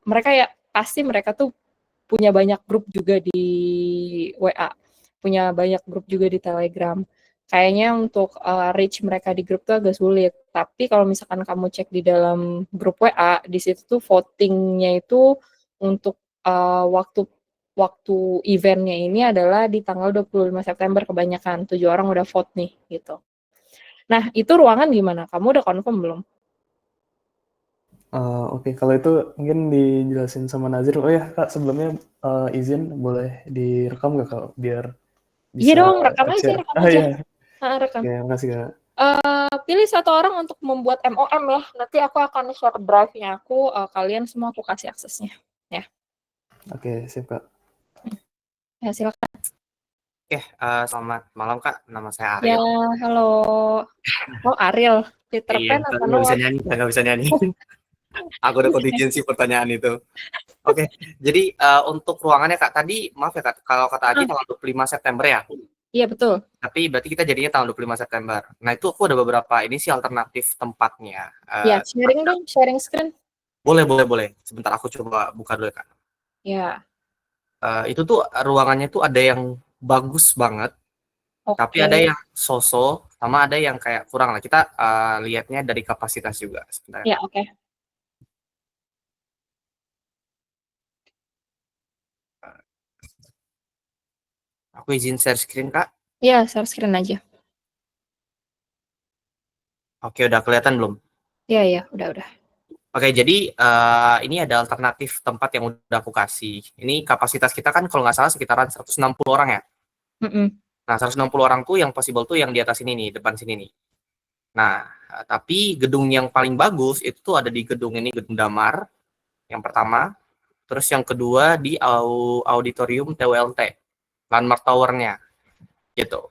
mereka ya pasti mereka tuh punya banyak grup juga di WA, punya banyak grup juga di Telegram. Kayaknya untuk reach mereka di grup tuh agak sulit. Tapi kalau misalkan kamu cek di dalam grup WA, di situ tuh votingnya itu untuk waktu eventnya ini adalah di tanggal 25 September kebanyakan. 7 orang udah vote nih gitu. Nah, itu ruangan gimana? Kamu udah confirm belum? Oke, kalau itu mungkin dijelasin sama Nazir. Oh ya, Kak, sebelumnya izin boleh direkam nggak, Kak, biar Iya bisa dong, rekam aja, share. rekam Ah aja. iya, Rekam. oke, makasih, Kak. Pilih satu orang untuk membuat MOM ya. Nanti aku akan share drive-nya aku, kalian semua aku kasih aksesnya. Ya. Oke, siap, Kak. Ya, silakan. Oke, selamat malam Kak. Nama saya Ya, Ariel. halo. Oh, Ariel. Peter Iya, Pan tapi atau nggak bisa Noah? nyanyi, nggak bisa nyanyi. Aku udah kontingensi pertanyaan itu. Oke, jadi untuk ruangannya Kak, tadi maaf ya Kak, kalau kata Aji tanggal 25 September ya. Iya, betul. Tapi berarti kita jadinya tanggal 25 September. Nah, itu aku ada beberapa ini sih alternatif tempatnya. Ya, sharing dong, sharing screen. Boleh. Sebentar aku coba buka dulu ya Kak. Ya, Itu tuh ruangannya tuh ada yang bagus banget, tapi oke. ada yang so-so, sama ada yang kayak kurang lah. Kita lihatnya dari kapasitas juga. Sebentar. Ya, oke. Aku izin share screen Kak. Ya, share screen aja. Oke, udah kelihatan belum? Ya, udah. Oke, jadi ini ada alternatif tempat yang udah aku kasih. Ini kapasitas kita kan kalau nggak salah sekitaran 160 orang ya. Nah, 160 orang tuh yang possible tuh yang di atas ini nih, depan sini nih. Nah, tapi gedung yang paling bagus itu tuh ada di gedung ini, Gedung Damar, yang pertama. Terus yang kedua di Auditorium TWLT, Landmark Tower-nya, gitu.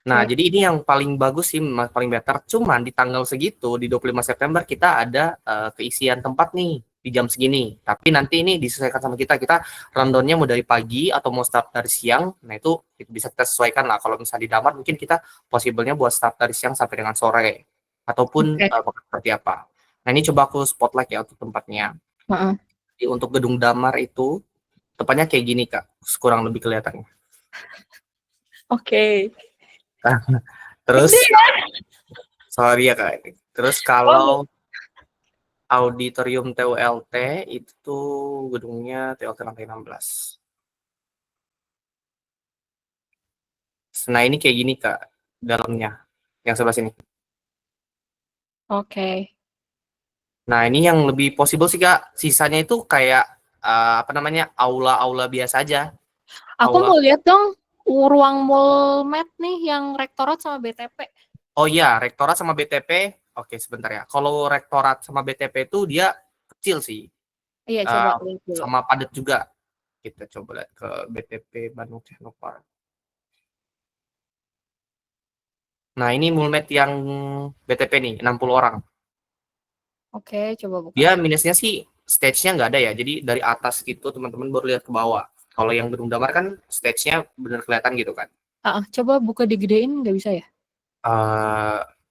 Nah, Oke. jadi ini yang paling bagus sih, paling better. Cuman di tanggal segitu, di 25 September, kita ada keisian tempat nih di jam segini. Tapi nanti ini disesuaikan sama kita. Kita rundown-nya mau dari pagi atau mau start dari siang. Nah, itu bisa kita sesuaikan lah. Kalau misalnya di Damar, mungkin kita possible-nya buat start dari siang sampai dengan sore. Ataupun seperti apa. Nah, ini coba aku spotlight ya untuk tempatnya. Jadi, untuk Gedung Damar itu, tepatnya kayak gini, Kak. Kurang lebih kelihatannya. Oke. Terus, sorry ya Kak. Terus kalau Auditorium TULT itu gedungnya TULT lantai 16. Nah ini kayak gini Kak, dalamnya, yang sebelah sini. Oke. Nah ini yang lebih possible sih Kak, sisanya itu kayak apa namanya, aula-aula biasa aja. Aku mau lihat dong ruang Mulmed nih yang rektorat sama BTP. Oh iya, rektorat sama BTP. Oke, sebentar ya. Kalau rektorat sama BTP itu dia kecil sih. Iya, coba lihat dulu. Sama padat juga. Kita coba lihat ke BTP Bandung Technopark. Nah, ini Mulmed yang BTP nih, 60 orang. Oke, coba buka. Dia minusnya sih stage-nya nggak ada ya. Jadi dari atas gitu teman-teman baru lihat ke bawah. Kalau yang Gedung Damar kan stage-nya benar kelihatan gitu kan. Coba buka digedein nggak bisa ya?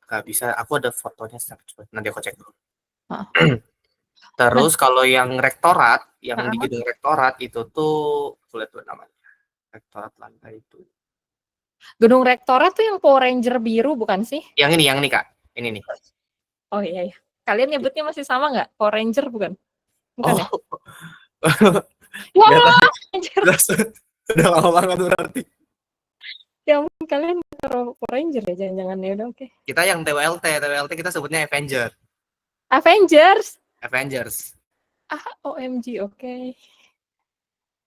Nggak bisa. Aku ada fotonya. Coba nanti aku cek dulu. Nah, Terus kalau yang rektorat, yang di gedung rektorat itu tuh, lihat tuh namanya. Rektorat lantai itu. Gedung rektorat tuh yang Power Ranger biru bukan sih? Yang ini Kak. Ini nih. Oh iya. Kalian nyebutnya masih sama nggak? Power Ranger bukan? Bukan ya? Wah, udah lama banget berarti. Ya ampun, kalian Power Ranger ya jangan-jangan ya udah oke. Kita yang TWLT kita sebutnya Avenger. Avengers. OMG, oke.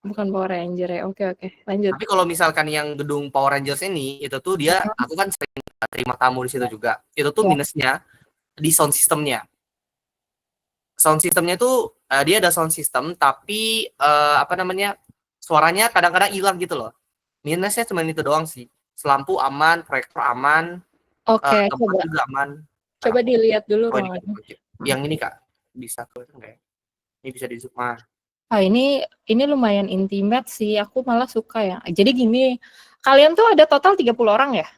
Bukan Power Ranger ya. Oke, lanjut. Tapi kalau misalkan yang gedung Power Rangers ini itu tuh dia, aku kan sering terima tamu di situ juga. Itu tuh minusnya di sound systemnya. Sound systemnya tuh dia ada sound system tapi apa namanya, suaranya kadang-kadang hilang gitu loh. Minusnya cuma itu doang sih. Lampu aman, proyektor aman, tempat juga aman. Coba dilihat dulu ruangannya. Yang ini Kak, bisa kelihatan nggak ya? Ini bisa di zoom. Ini lumayan intimate sih. Aku malah suka ya. Jadi gini, kalian tuh ada total 30 orang ya?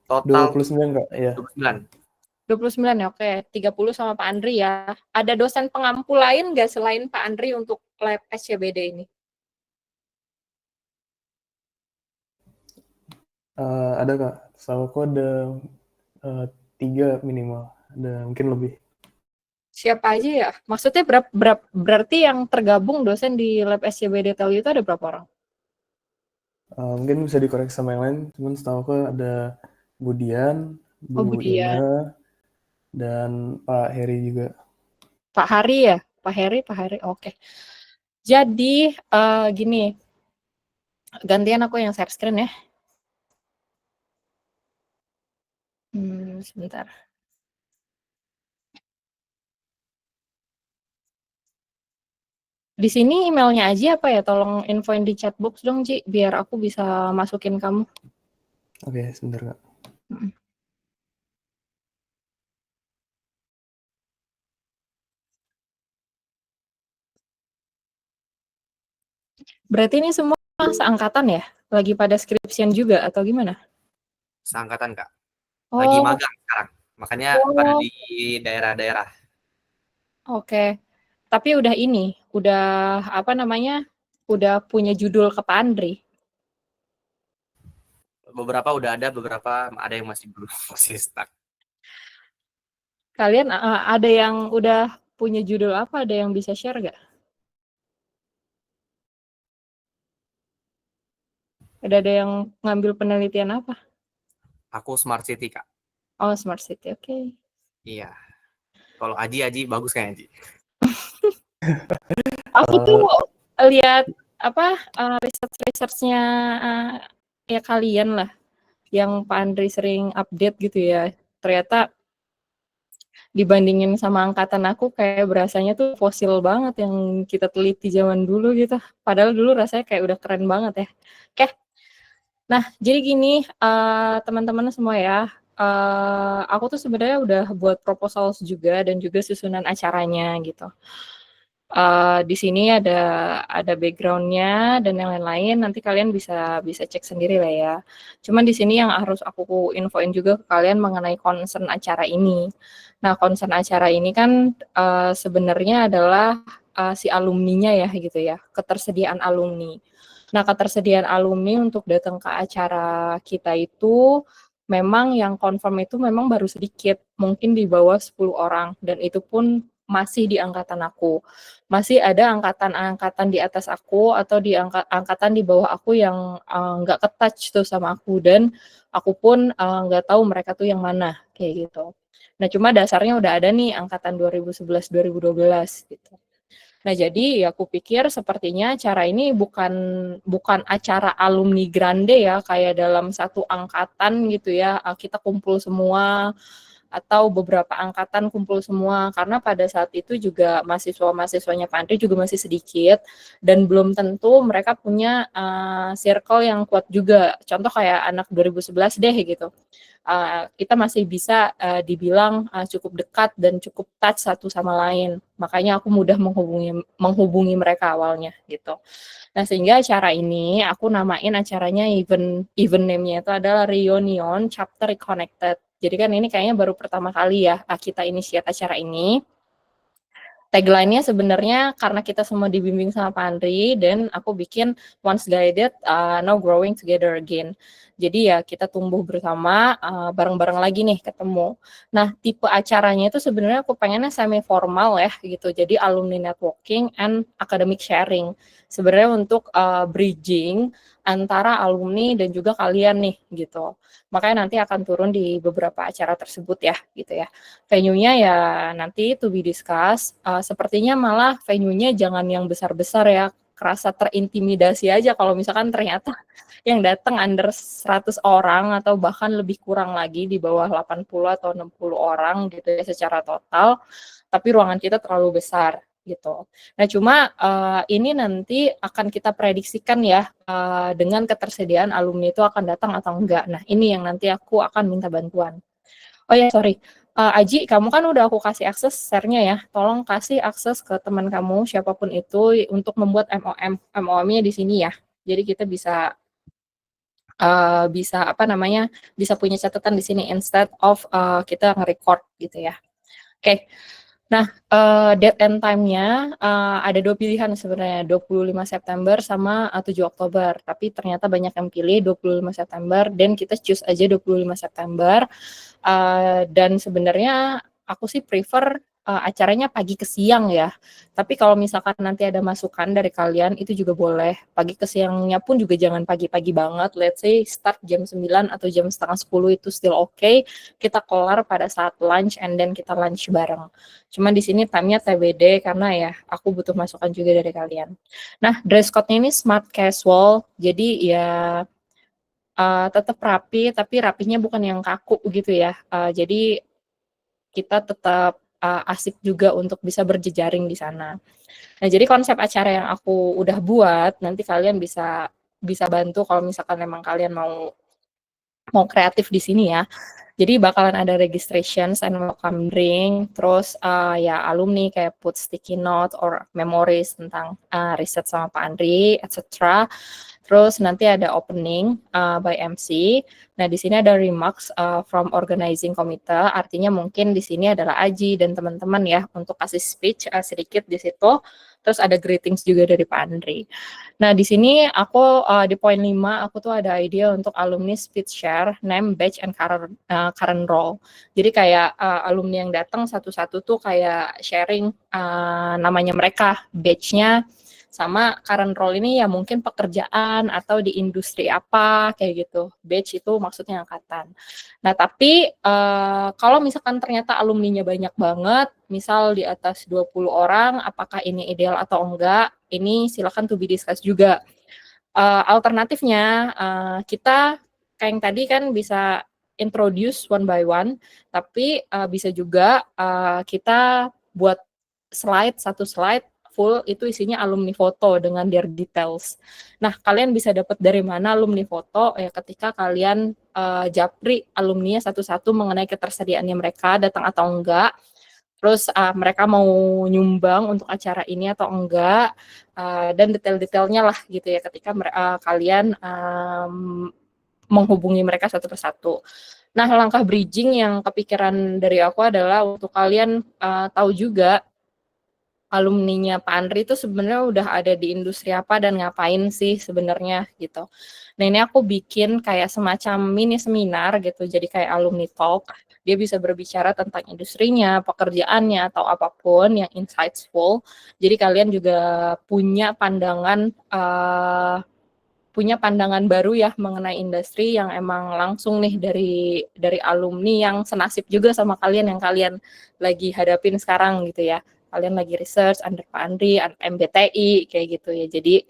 Total 29 Kak, ya. 29. 29 ya, oke. 30 sama Pak Andri ya. Ada dosen pengampu lain nggak selain Pak Andri untuk lab SCBD ini? Ada Kak, setahu aku ada 3 minimal, ada mungkin lebih. Siapa aja ya? Maksudnya berarti yang tergabung dosen di lab SCBD Telu itu ada berapa orang? Mungkin bisa dikoreksi sama yang lain, cuman setahu aku ada Budian, Oh, Bu Budian. Ina, dan Pak Heri juga. Pak Hari ya? Pak Heri, oke. Jadi, gini, gantian aku yang share screen ya. Sebentar. Di sini emailnya Aji apa ya? Tolong infoin di chat box dong, Ji, biar aku bisa masukin kamu. Oke, sebentar Kak. Mm. Berarti ini semua seangkatan ya? Lagi pada skripsian juga atau gimana? Seangkatan Kak. Lagi Oh, magang sekarang. Makanya pada di daerah-daerah. oke. Tapi udah ini, udah apa namanya? Udah punya judul ke Pak Andri. Beberapa udah ada yang masih belum, masih stuck. Kalian ada yang udah punya judul apa? Ada yang bisa share nggak? Ada yang ngambil penelitian apa? Aku Smart City Kak. Oh, Smart City, oke. Iya. Kalau Aji bagus kan Aji? Aku tuh lihat apa research-nya ya kalian lah, yang Pak Andri sering update gitu ya. Ternyata dibandingin sama angkatan aku kayak berasanya tuh fosil banget yang kita teliti zaman dulu gitu. Padahal dulu rasanya kayak udah keren banget ya. Oke. Nah, jadi gini teman-teman semua ya. Aku tuh sebenarnya udah buat proposal juga dan juga susunan acaranya gitu. Di sini ada background-nya dan yang lain-lain, nanti kalian bisa cek sendiri lah ya. Cuman di sini yang harus aku infoin juga ke kalian mengenai concern acara ini. Nah, concern acara ini kan sebenarnya adalah si alumninya ya gitu ya, ketersediaan alumni. Nah, ketersediaan alumni untuk datang ke acara kita itu memang yang confirm itu memang baru sedikit, mungkin di bawah 10 orang dan itu pun masih di angkatan aku. Masih ada angkatan-angkatan di atas aku atau di angkatan di bawah aku yang nggak ke-touch tuh sama aku dan aku pun nggak tahu mereka tuh yang mana kayak gitu. Nah, cuma dasarnya udah ada nih angkatan 2011 2012 gitu. Nah, jadi ya aku pikir sepertinya acara ini bukan acara alumni grande ya, kayak dalam satu angkatan gitu ya, kita kumpul semua atau beberapa angkatan kumpul semua karena pada saat itu juga mahasiswa-mahasiswanya Pak Andri juga masih sedikit dan belum tentu mereka punya circle yang kuat juga. Contoh kayak anak 2011 deh gitu. Kita masih bisa dibilang cukup dekat dan cukup touch satu sama lain. Makanya aku mudah menghubungi mereka awalnya gitu. Nah, sehingga acara ini aku namain acaranya event name-nya itu adalah Reunion Chapter Reconnected. Jadi kan ini kayaknya baru pertama kali ya kita inisiat acara ini. Tagline-nya sebenarnya karena kita semua dibimbing sama Pak Andri dan aku bikin once guided, now growing together again. Jadi ya kita tumbuh bersama, bareng-bareng lagi nih ketemu. Nah, tipe acaranya itu sebenarnya aku pengennya semi formal ya gitu. Jadi alumni networking and academic sharing. Sebenarnya untuk bridging antara alumni dan juga kalian nih gitu. Makanya nanti akan turun di beberapa acara tersebut ya gitu ya. Venue-nya ya nanti to be discussed, sepertinya malah venue-nya jangan yang besar-besar ya, kerasa terintimidasi aja kalau misalkan ternyata yang datang under 100 orang atau bahkan lebih kurang lagi di bawah 80 atau 60 orang gitu ya secara total, tapi ruangan kita terlalu besar gitu. Nah cuma ini nanti akan kita prediksikan ya dengan ketersediaan alumni itu akan datang atau enggak. Nah ini yang nanti aku akan minta bantuan. Oh ya, sorry. Aji, kamu kan udah aku kasih akses share-nya ya. Tolong kasih akses ke teman kamu, siapapun itu, untuk membuat MOM. MOM-nya di sini ya. Jadi kita bisa bisa bisa punya catatan di sini instead of kita nge-record gitu ya. Oke. Nah, date and time-nya ada 2 pilihan sebenarnya, 25 September sama 7 Oktober. Tapi ternyata banyak yang pilih 25 September dan kita choose aja 25 September. Dan sebenarnya aku sih prefer acaranya pagi ke siang ya. Tapi kalau misalkan nanti ada masukan dari kalian itu juga boleh. Pagi ke siangnya pun juga jangan pagi-pagi banget. Let's say start jam 9 atau jam setengah 10 itu still okay. Kita kelar pada saat lunch and then kita lunch bareng. Cuman di sini time-nya TBD karena ya aku butuh masukan juga dari kalian. Nah, dress code-nya ini smart casual. Jadi ya tetap rapi, tapi rapinya bukan yang kaku gitu ya. Jadi kita tetap asik juga untuk bisa berjejaring di sana. Nah, jadi konsep acara yang aku udah buat, nanti kalian bisa bantu kalau misalkan memang kalian mau kreatif di sini ya. Jadi bakalan ada registrations and welcome drink, terus ya alumni kayak put sticky note or memories tentang riset sama Pak Andri, etc. Terus nanti ada opening by MC. Nah, di sini ada remarks from organizing committee, artinya mungkin di sini adalah Aji dan teman-teman ya untuk kasih speech sedikit di situ. Terus ada greetings juga dari Pak Andri. Nah, di sini aku di poin 5 aku tuh ada ide untuk alumni speech share, name, badge, and current role. Jadi kayak alumni yang datang satu-satu tuh kayak sharing namanya mereka, badge-nya, sama current role ini ya mungkin pekerjaan atau di industri apa kayak gitu. Badge itu maksudnya angkatan. Nah, tapi kalau misalkan ternyata alumninya banyak banget, misal di atas 20 orang, apakah ini ideal atau enggak? Ini silakan to be discussed juga. Alternatifnya kita kayak yang tadi kan bisa introduce one by one, tapi bisa juga kita buat satu slide full itu isinya alumni foto dengan their details. Nah, kalian bisa dapat dari mana alumni foto ya ketika kalian japri alumninya satu-satu mengenai ketersediaannya mereka datang atau enggak. Terus mereka mau nyumbang untuk acara ini atau enggak, dan detail-detailnya lah gitu ya ketika kalian menghubungi mereka satu persatu. Nah, langkah bridging yang kepikiran dari aku adalah untuk kalian tahu juga alumninya Pak Andri itu sebenarnya udah ada di industri apa dan ngapain sih sebenarnya gitu. Nah, ini aku bikin kayak semacam mini seminar gitu, jadi kayak alumni talk. Dia bisa berbicara tentang industrinya, pekerjaannya, atau apapun yang insightful. Jadi kalian juga punya pandangan baru ya mengenai industri yang emang langsung nih dari alumni yang senasib juga sama kalian yang kalian lagi hadapin sekarang gitu ya. Kalian lagi research under Pak Andri, MBTI kayak gitu ya. Jadi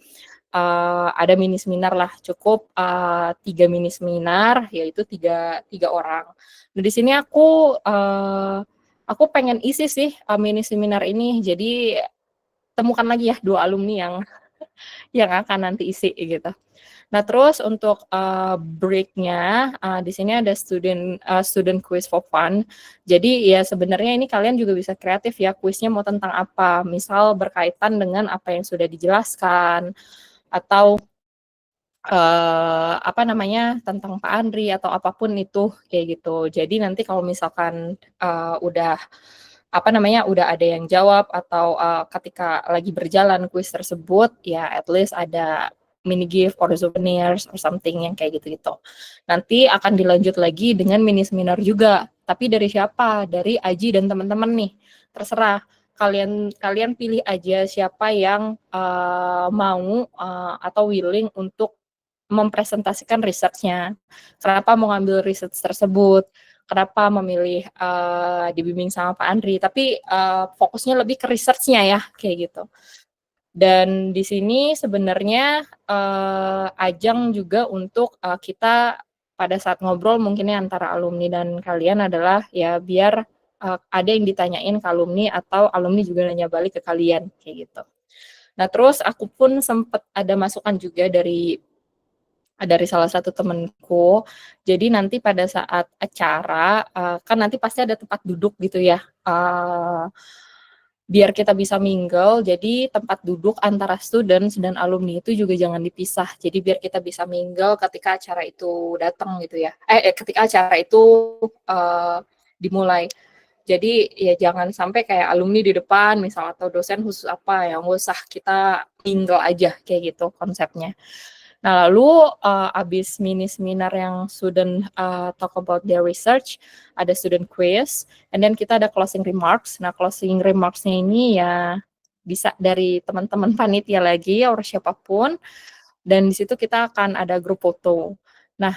ada mini seminar lah, cukup 3 mini seminar, yaitu tiga orang. Nah, di sini aku pengen isi sih mini seminar ini. Jadi temukan lagi ya 2 alumni yang akan nanti isi gitu. Nah, terus untuk break-nya di sini ada student quiz for fun. Jadi ya sebenarnya ini kalian juga bisa kreatif ya, kuisnya mau tentang apa. Misal berkaitan dengan apa yang sudah dijelaskan atau tentang Pak Andri atau apapun itu kayak gitu. Jadi nanti kalau misalkan udah udah ada yang jawab atau ketika lagi berjalan kuis tersebut ya at least ada mini gift or souvenirs or something yang kayak gitu-gitu. Nanti akan dilanjut lagi dengan mini seminar juga. Tapi dari siapa? Dari Aji dan teman-teman nih. Terserah kalian pilih aja siapa yang mau atau willing untuk mempresentasikan research-nya. Kenapa mau ngambil research tersebut? Kenapa memilih dibimbing sama Pak Andri? Tapi fokusnya lebih ke research-nya ya, kayak gitu. Dan di sini sebenarnya ajang juga untuk kita pada saat ngobrol mungkinnya antara alumni dan kalian adalah ya biar ada yang ditanyain ke alumni atau alumni juga nanya balik ke kalian kayak gitu. Nah, terus aku pun sempat ada masukan juga dari salah satu temenku. Jadi nanti pada saat acara kan nanti pasti ada tempat duduk gitu ya. biar kita bisa mingle, jadi tempat duduk antara students dan alumni itu juga jangan dipisah. Jadi biar kita bisa mingle ketika acara itu datang gitu ya. Ketika acara itu dimulai. Jadi ya jangan sampai kayak alumni di depan misal atau dosen khusus apa yang nggak usah, kita mingle aja kayak gitu konsepnya. Nah, lalu abis mini seminar yang student talk about their research, ada student quiz, and then kita ada closing remarks. Nah, closing remarks-nya ini ya bisa dari teman-teman panitia lagi, atau siapapun, dan di situ kita akan ada grup foto. Nah,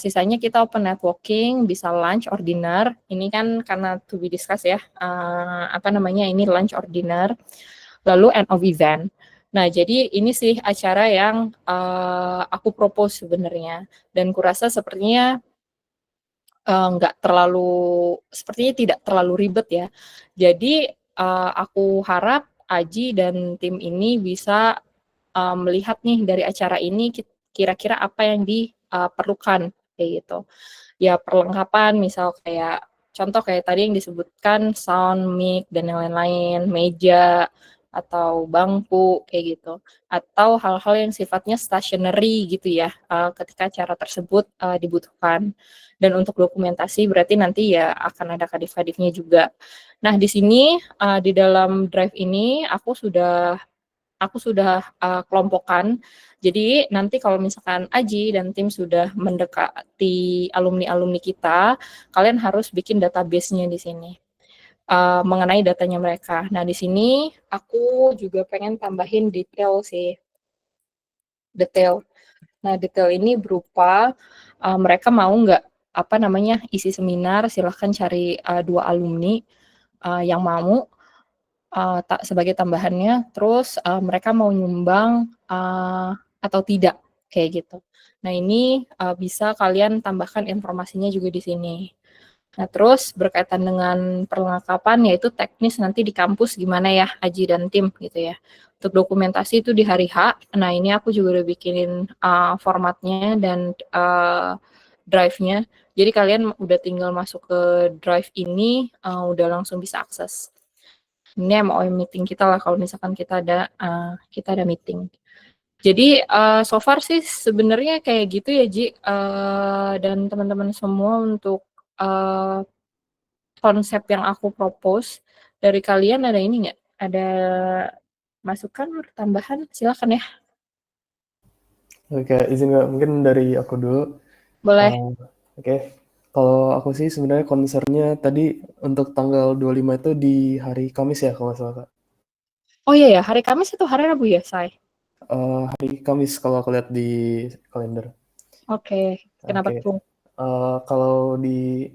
sisanya kita open networking, bisa lunch or dinner. Ini kan karena to be discussed ya, ini lunch or dinner. Lalu end of event. Nah, jadi ini sih acara yang aku propose sebenarnya, dan kurasa sepertinya sepertinya tidak terlalu ribet ya. Jadi aku harap Aji dan tim ini bisa melihat nih dari acara ini kira-kira apa yang diperlukan kayak gitu. Ya perlengkapan misal kayak contoh kayak tadi yang disebutkan sound, mic dan yang lain-lain, meja atau bangku kayak gitu, atau hal-hal yang sifatnya stationery gitu ya ketika acara tersebut dibutuhkan. Dan untuk dokumentasi berarti nanti ya akan ada kadif-kadifnya juga. Nah di sini di dalam drive ini aku sudah kelompokkan. Jadi nanti kalau misalkan Aji dan tim sudah mendekati alumni-alumni kita, kalian harus bikin database-nya di sini mengenai datanya mereka. Nah di sini aku juga pengen tambahin detail sih, detail. Nah detail ini berupa mereka mau nggak isi seminar, silahkan cari 2 alumni yang mau sebagai tambahannya, terus mereka mau nyumbang atau tidak, kayak gitu. Nah ini bisa kalian tambahkan informasinya juga di sini. Nah terus berkaitan dengan perlengkapan, yaitu teknis nanti di kampus gimana ya Aji dan tim gitu ya. Untuk dokumentasi itu di hari H, nah ini aku juga udah bikinin formatnya dan drive-nya. Jadi kalian udah tinggal masuk ke drive ini, udah langsung bisa akses. Ini MOI meeting kita lah kalau misalkan kita ada meeting. Jadi so far sih sebenarnya kayak gitu ya Ji, dan teman-teman semua untuk konsep yang aku propose. Dari kalian ada ini nggak? Ada masukan atau tambahan? Silakan ya. Oke, izin nggak mungkin dari aku dulu. Boleh. Oke. Kalau aku sih sebenarnya concernnya tadi untuk tanggal 25 itu di hari Kamis ya kalau nggak salah Kak. Oh iya ya, hari Kamis atau hari Rabu ya, Say? Hari Kamis kalau aku lihat di kalender. Oke, kenapa Oke. tuh? Kalau di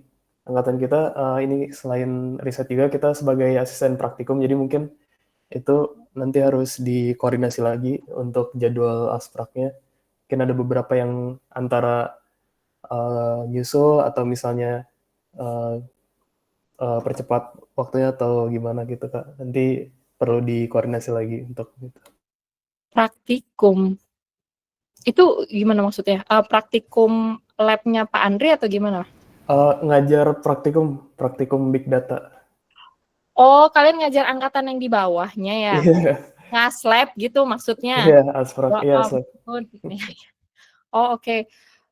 angkatan kita ini selain riset juga kita sebagai asisten praktikum, jadi mungkin itu nanti harus dikoordinasi lagi untuk jadwal aspraknya. Mungkin ada beberapa yang antara nyusul atau misalnya percepat waktunya atau gimana gitu Kak. Nanti perlu dikoordinasi lagi untuk itu. Praktikum. Itu gimana maksudnya? Praktikum lab-nya Pak Andri atau gimana? Ngajar praktikum Big Data. Oh, kalian ngajar angkatan yang di bawahnya ya? Iya, Ngas-lab gitu maksudnya? iya asprak, Ya iya ampun. Oh, oke.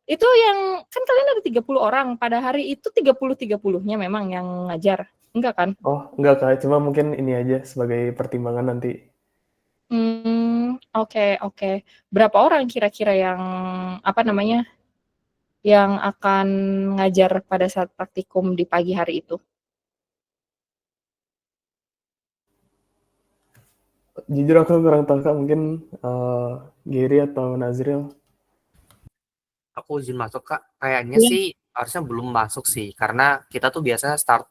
Itu yang, kan kalian ada 30 orang, pada hari itu 30-30-nya memang yang ngajar? Enggak kan? Oh, enggak Kak, cuma mungkin ini aja sebagai pertimbangan nanti. Oke. Berapa orang kira-kira yang akan ngajar pada saat praktikum di pagi hari itu? Jujur aku kurang tahu Kak, mungkin Gary atau Nazril. Aku izin masuk Kak, kayaknya Iya. sih harusnya belum masuk sih, karena kita tuh biasanya start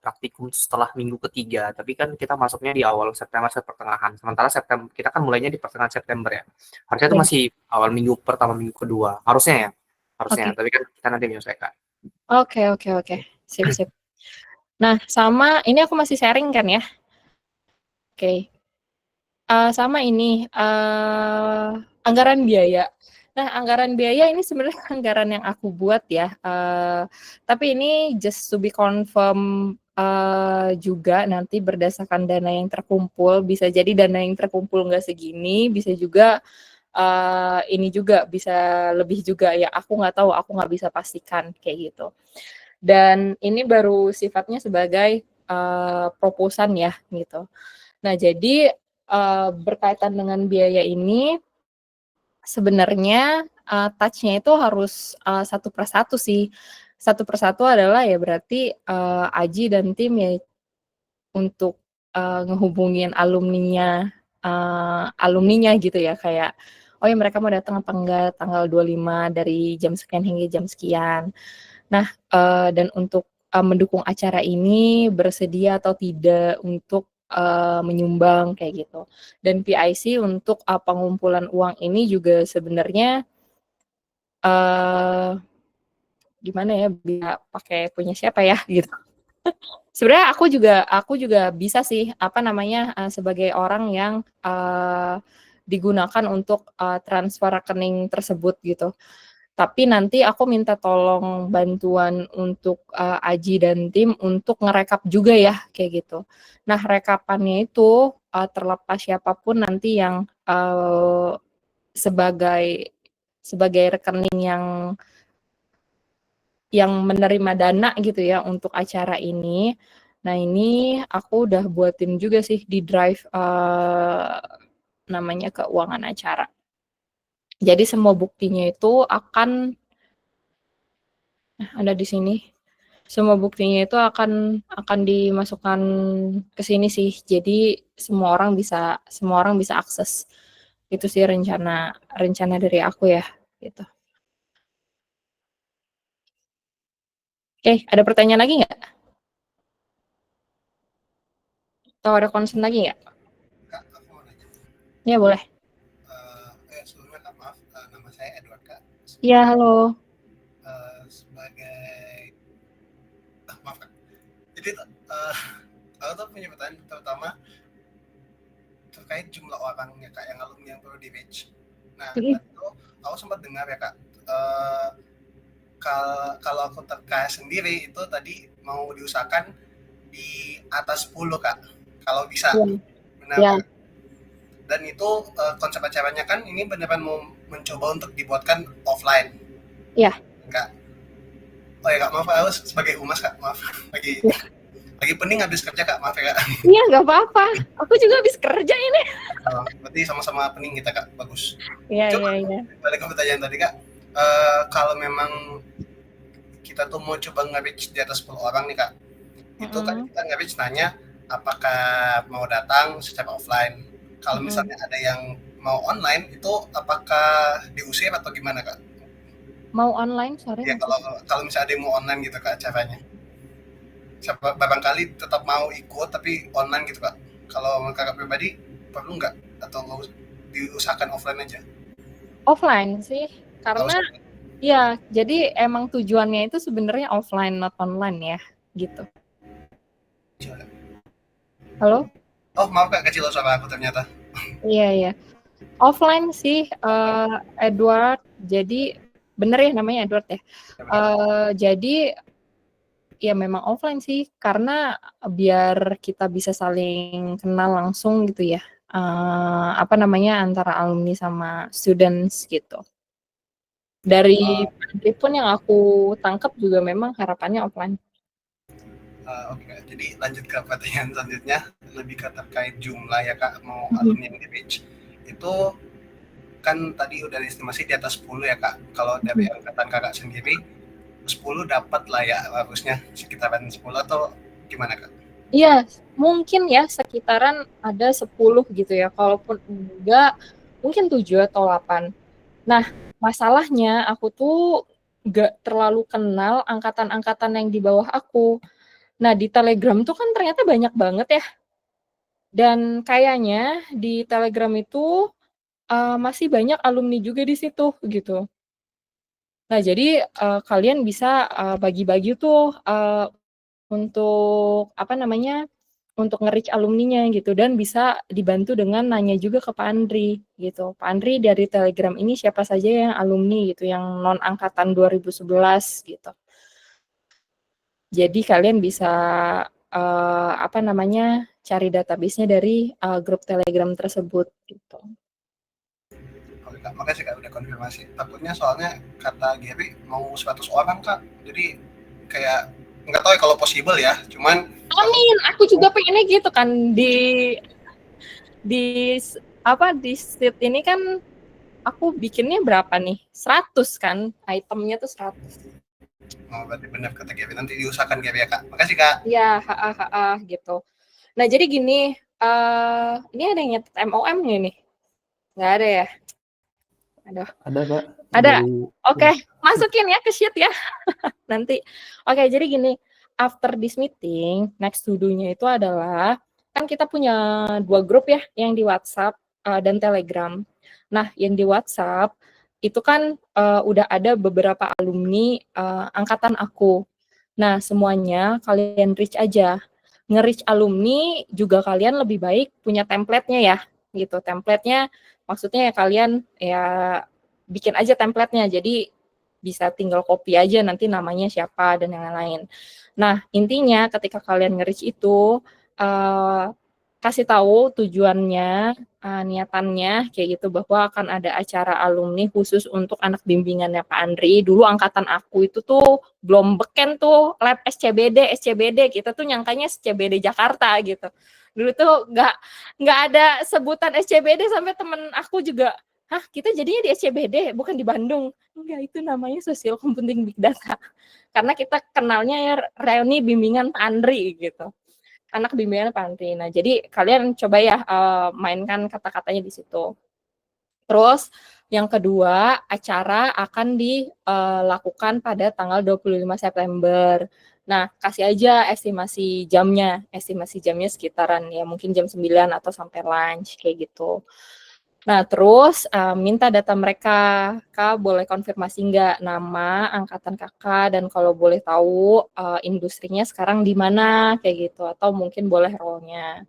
praktikum setelah minggu ketiga, tapi kan kita masuknya di awal September, pertengahan. Sementara September kita kan mulainya di pertengahan September ya. Harusnya itu Iya. masih awal minggu pertama, minggu kedua. Harusnya ya. Harusnya, Oke. tapi kan kita nanti menyesuaikan. Oke. Sip. Nah, sama ini aku masih sharing kan ya? Oke. Sama ini anggaran biaya. Nah, anggaran biaya ini sebenarnya anggaran yang aku buat ya. Tapi ini just to be confirm juga nanti berdasarkan dana yang terkumpul, bisa jadi dana yang terkumpul nggak segini, bisa juga ini juga bisa lebih juga ya, aku nggak tahu, aku nggak bisa pastikan kayak gitu. Dan ini baru sifatnya sebagai proposan ya gitu. Nah jadi berkaitan dengan biaya ini sebenarnya touch-nya itu harus satu persatu sih. Satu persatu adalah ya berarti Aji dan tim ya untuk ngehubungin alumninya gitu ya, kayak, "Oh ya mereka mau datang apa enggak tanggal 25 dari jam sekian hingga jam sekian." Nah, dan untuk mendukung acara ini bersedia atau tidak untuk menyumbang kayak gitu. Dan PIC untuk pengumpulan uang ini juga sebenarnya eee, gimana ya, bisa pakai punya siapa ya gitu. Sebenarnya aku juga bisa sih, apa namanya, sebagai orang yang digunakan untuk transfer rekening tersebut gitu. Tapi nanti aku minta tolong bantuan untuk Aji dan tim untuk ngerekap juga ya, kayak gitu. Nah, rekapannya itu terlepas siapapun nanti yang sebagai rekening yang menerima dana gitu ya untuk acara ini. Nah, ini aku udah buatin juga sih di drive namanya keuangan acara. Jadi semua buktinya itu akan ada di sini. Semua buktinya itu akan dimasukkan ke sini sih. Jadi semua orang bisa akses. Itu sih rencana dari aku ya, gitu. Oke, ada pertanyaan lagi nggak? Atau ada concern lagi nggak? Kak, aku mau nanya. Ya, boleh. Sebelumnya Kak, maaf, nama saya Edward Kak. Iya, halo. Sebagai maaf Kak. Jadi aku tuh punya pertanyaan terutama terkait jumlah orangnya Kak yang alumni yang perlu di reach. Nah, tadi tuh aku sempat dengar ya Kak. Kalau aku terkait sendiri itu tadi mau diusahakan di atas 10 Kak. Kalau bisa. Benar Ya. Kak? Dan itu konsep acaranya kan ini beneran mau mencoba untuk dibuatkan offline. Iya. Kak. Oh ya Kak, maaf aku sebagai humas Kak, maaf. Lagi pening habis kerja Kak, maaf ya Kak. Iya, nggak apa-apa. Aku juga habis kerja ini. Berarti sama-sama pening kita Kak, bagus. Iya. Balik ke pertanyaan tadi Kak. Kalau memang kita tuh mau coba nge-reach di atas 10 orang nih Kak, itu kan kita nge-reach nanya apakah mau datang secara offline. Kalau misalnya ada yang mau online, itu apakah diusir atau gimana Kak? Mau online, sorry. Ya kalau misalnya ada yang mau online gitu Kak caranya. Barangkali tetap mau ikut tapi online gitu Kak. Kalau Kakak pribadi perlu nggak atau diusahakan offline aja? Offline sih, karena ya jadi emang tujuannya itu sebenarnya offline not online ya, gitu. Halo? Oh maaf Kak, kecil suara aku ternyata. Iya. Offline sih, Edward. Jadi bener ya namanya Edward ya. Jadi ya memang offline sih, karena biar kita bisa saling kenal langsung gitu ya. Apa namanya antara alumni sama students gitu. Dari Pandri pun yang aku tangkap juga memang harapannya offline. Oke, jadi lanjut ke pertanyaan selanjutnya, lebih ke terkait jumlah ya Kak, mau alumni yang di reach. Itu kan tadi udah estimasi di atas 10 ya Kak. Kalau dari angkatan Kakak sendiri 10 dapat lah ya harusnya, sekitaran 10 atau gimana Kak? Iya, mungkin ya sekitaran ada 10 gitu ya. Kalaupun enggak, mungkin 7 atau 8. Nah, masalahnya aku tuh gak terlalu kenal angkatan-angkatan yang di bawah aku. Nah, di Telegram tuh kan ternyata banyak banget ya. Dan kayaknya di Telegram itu masih banyak alumni juga di situ gitu. Nah, jadi kalian bisa bagi-bagi tuh untuk apa namanya, untuk nge-reach alumninya gitu, dan bisa dibantu dengan nanya juga ke Pak Andri gitu. Pak Andri dari Telegram ini siapa saja yang alumni gitu, yang non angkatan 2011 gitu. Jadi kalian bisa cari database-nya dari grup Telegram tersebut gitu. Oke Kak, makasih Kak udah konfirmasi. Takutnya soalnya kata Gary mau 100 orang Kak, jadi kayak nggak tahu ya kalau possible ya, cuman Amin, aku juga pengennya gitu kan di sheet ini kan aku bikinnya berapa nih? 100 kan, itemnya tuh 100. berarti benar kata Gary, nanti diusahakan Gary ya Kak. Makasih Kak. Ya, gitu. Nah, jadi gini, ini ada yang nyatet MOM nggak nih? Nggak ada ya? Aduh. Ada Kak. Ada. Dari Oke, masukin ya ke sheet ya. Nanti. Oke, jadi gini, after this meeting, next to do-nya itu adalah, kan kita punya 2 grup ya, yang di WhatsApp dan Telegram. Nah, yang di WhatsApp, itu kan udah ada beberapa alumni angkatan aku. Nah, semuanya kalian reach aja. Nge-reach alumni juga kalian lebih baik punya template-nya ya, gitu. Template-nya maksudnya ya kalian ya bikin aja template-nya. Jadi bisa tinggal copy aja nanti namanya siapa dan yang lain-lain. Nah, intinya ketika kalian nge-reach itu kasih tahu tujuannya, niatannya kayak gitu bahwa akan ada acara alumni khusus untuk anak bimbingannya Pak Andri. Dulu angkatan aku itu tuh belum beken tuh lab SCBD kita tuh nyangkanya SCBD Jakarta gitu. Dulu tuh nggak ada sebutan SCBD sampai temen aku juga, hah kita jadinya di SCBD bukan di Bandung. Enggak, itu namanya Social Computing Big Data. Karena kita kenalnya ya reuni bimbingan Pak Andri gitu. Anak bimbingan Pak Andri. Nah, jadi kalian coba ya mainkan kata-katanya di situ. Terus yang kedua, acara akan dilakukan pada tanggal 25 September. Nah, kasih aja estimasi jamnya sekitaran ya mungkin jam 9 atau sampai lunch kayak gitu. Nah, terus minta data mereka. Kak, boleh konfirmasi nggak nama angkatan kakak dan kalau boleh tahu industrinya sekarang di mana kayak gitu atau mungkin boleh role-nya.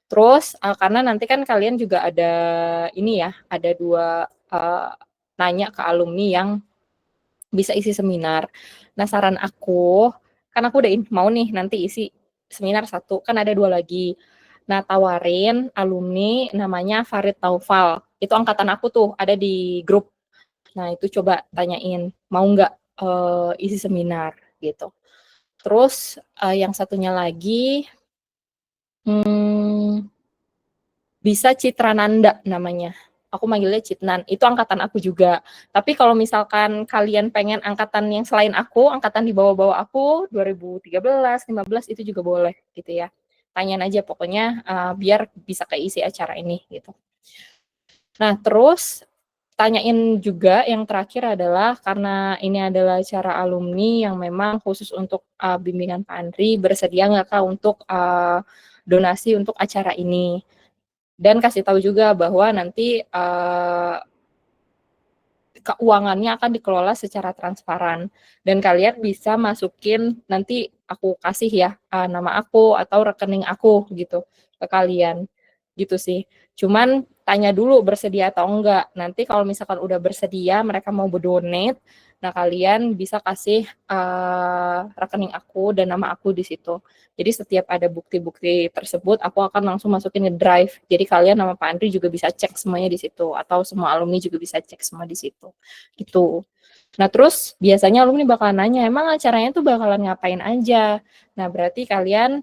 Terus karena nanti kan kalian juga ada ini ya, ada 2 nanya ke alumni yang bisa isi seminar. Nah, saran aku, kan aku udah mau nih nanti isi seminar 1, kan ada 2 lagi. Nah, tawarin alumni namanya Farid Taufal. Itu angkatan aku tuh, ada di grup. Nah, itu coba tanyain, mau nggak isi seminar gitu. Terus yang satunya lagi, bisa Citrananda namanya. Aku manggilnya Citnan. Itu angkatan aku juga. Tapi kalau misalkan kalian pengen angkatan yang selain aku, angkatan di bawah-bawah aku, 2013, 15 itu juga boleh gitu ya. Tanyain aja pokoknya biar bisa keisi acara ini gitu. Nah, terus tanyain juga yang terakhir adalah karena ini adalah acara alumni yang memang khusus untuk bimbingan Pak Andri, bersedia nggak Kak untuk donasi untuk acara ini? Dan kasih tahu juga bahwa nanti keuangannya akan dikelola secara transparan dan kalian bisa masukin nanti aku kasih ya nama aku atau rekening aku gitu ke kalian gitu sih. Cuman tanya dulu bersedia atau enggak. Nanti kalau misalkan udah bersedia mereka mau berdonate, nah kalian bisa kasih rekening aku dan nama aku di situ. Jadi setiap ada bukti-bukti tersebut, aku akan langsung masukin ke drive. Jadi kalian nama Pak Andri juga bisa cek semuanya di situ, atau semua alumni juga bisa cek semua di situ. Gitu. Nah terus biasanya alumni bakalan nanya, emang acaranya tuh bakalan ngapain aja? Nah berarti kalian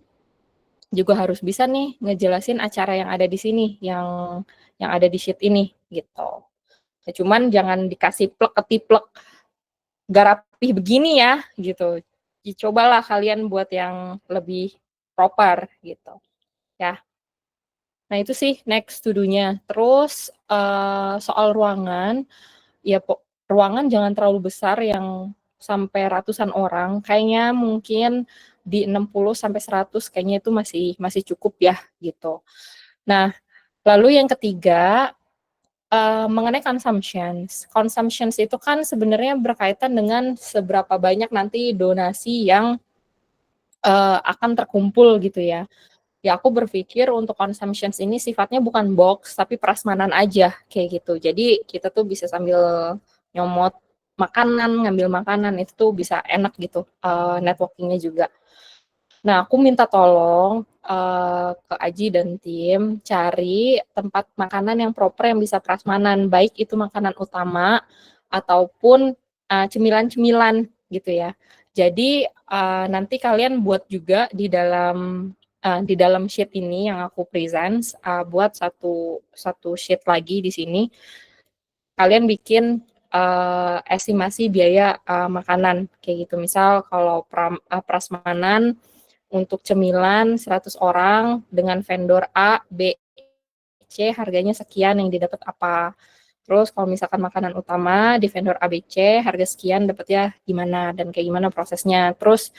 juga harus bisa nih ngejelasin acara yang ada di sini, yang ada di sheet ini, gitu. Ya, cuman jangan dikasih plek ketiplek gak rapih begini ya, gitu. Cobalah kalian buat yang lebih proper gitu ya. Nah itu sih next to do-nya. Terus soal ruangan, ya ruangan jangan terlalu besar yang sampai ratusan orang. Kayaknya mungkin di 60 sampai 100 kayaknya itu masih cukup ya gitu. Nah, lalu yang ketiga mengenai consumptions. Consumptions itu kan sebenarnya berkaitan dengan seberapa banyak nanti donasi yang akan terkumpul gitu ya. Ya aku berpikir untuk consumptions ini sifatnya bukan box tapi prasmanan aja kayak gitu. Jadi kita tuh bisa sambil nyomot makanan, ngambil makanan itu tuh bisa enak gitu networkingnya juga. Nah, aku minta tolong ke Aji dan tim cari tempat makanan yang proper yang bisa prasmanan, baik itu makanan utama ataupun cemilan-cemilan gitu ya. Jadi nanti kalian buat juga di dalam sheet ini yang aku present, buat satu sheet lagi di sini. Kalian bikin estimasi biaya makanan kayak gitu. Misal kalau prasmanan untuk cemilan 100 orang dengan vendor A, B, C harganya sekian yang didapat apa. Terus kalau misalkan makanan utama di vendor A, B, C harga sekian dapatnya gimana dan kayak gimana prosesnya. Terus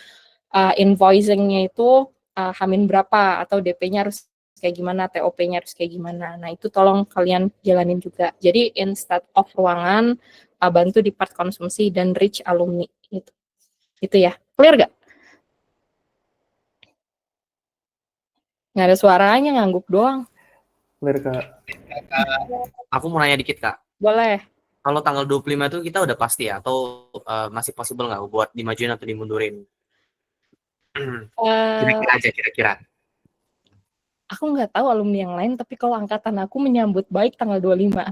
invoicing-nya itu Hamin berapa atau DP-nya harus kayak gimana, TOP-nya harus kayak gimana. Nah, itu tolong kalian jalanin juga. Jadi instead of ruangan, bantu di part konsumsi dan reach alumni gitu. Itu ya. Clear gak? Nggak ada suaranya, ngangguk doang. Clear, Kak. Aku mau nanya dikit, Kak. Boleh. Kalau tanggal 25 itu kita udah pasti ya? Atau masih possible nggak buat dimajuin atau dimundurin? Kira-kira aja, kira-kira. Aku nggak tahu alumni yang lain, tapi kalau angkatan aku menyambut baik tanggal 25.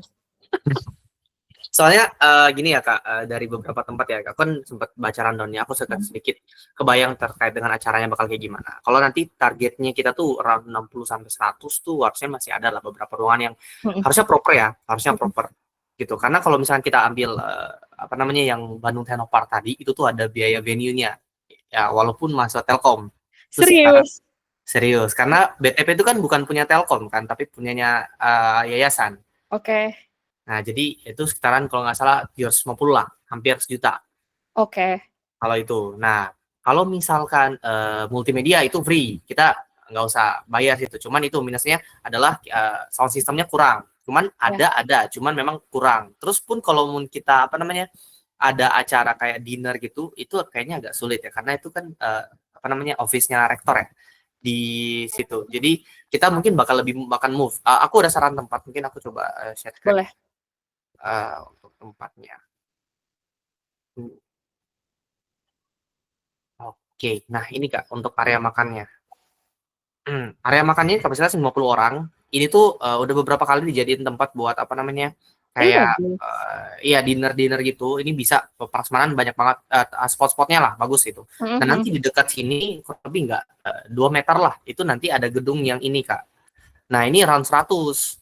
Soalnya gini ya Kak, dari beberapa tempat ya, Kak kan sempat baca rundown-nya, aku sedikit kebayang terkait dengan acaranya bakal kayak gimana. Kalau nanti targetnya kita tuh around 60 sampai 100 tuh harusnya masih ada lah beberapa ruangan yang harusnya proper ya, harusnya proper gitu. Karena kalau misalnya kita ambil apa namanya yang Bandung Technopark tadi itu tuh ada biaya venue-nya. Ya walaupun mahasiswa Telkom. Serius, karena BTP itu kan bukan punya Telkom kan, tapi punyanya yayasan. Oke. Nah, jadi itu sekitaran kalau nggak salah 350 lah, hampir sejuta. Oke. Kalau itu. Nah, kalau misalkan multimedia itu free, kita nggak usah bayar situ. Cuman itu minusnya adalah sound systemnya kurang. Cuman ada, cuman memang kurang. Terus pun kalau kita apa namanya ada acara kayak dinner gitu, itu kayaknya agak sulit ya, karena itu kan apa namanya office-nya rektor ya di situ. Jadi kita mungkin bakal lebih makan move. Aku ada saran tempat, mungkin aku coba share. Boleh. Untuk tempatnya. Oke, nah ini Kak untuk area makannya. Area makannya kapasitas 50 orang. Ini tuh udah beberapa kali dijadiin tempat buat apa namanya kayak iya dinner gitu. Ini bisa prasmanan banyak banget spot-spotnya lah bagus itu. Nah nanti di dekat sini kurang lebih nggak 2 meter lah. Itu nanti ada gedung yang ini Kak. Nah ini round 100.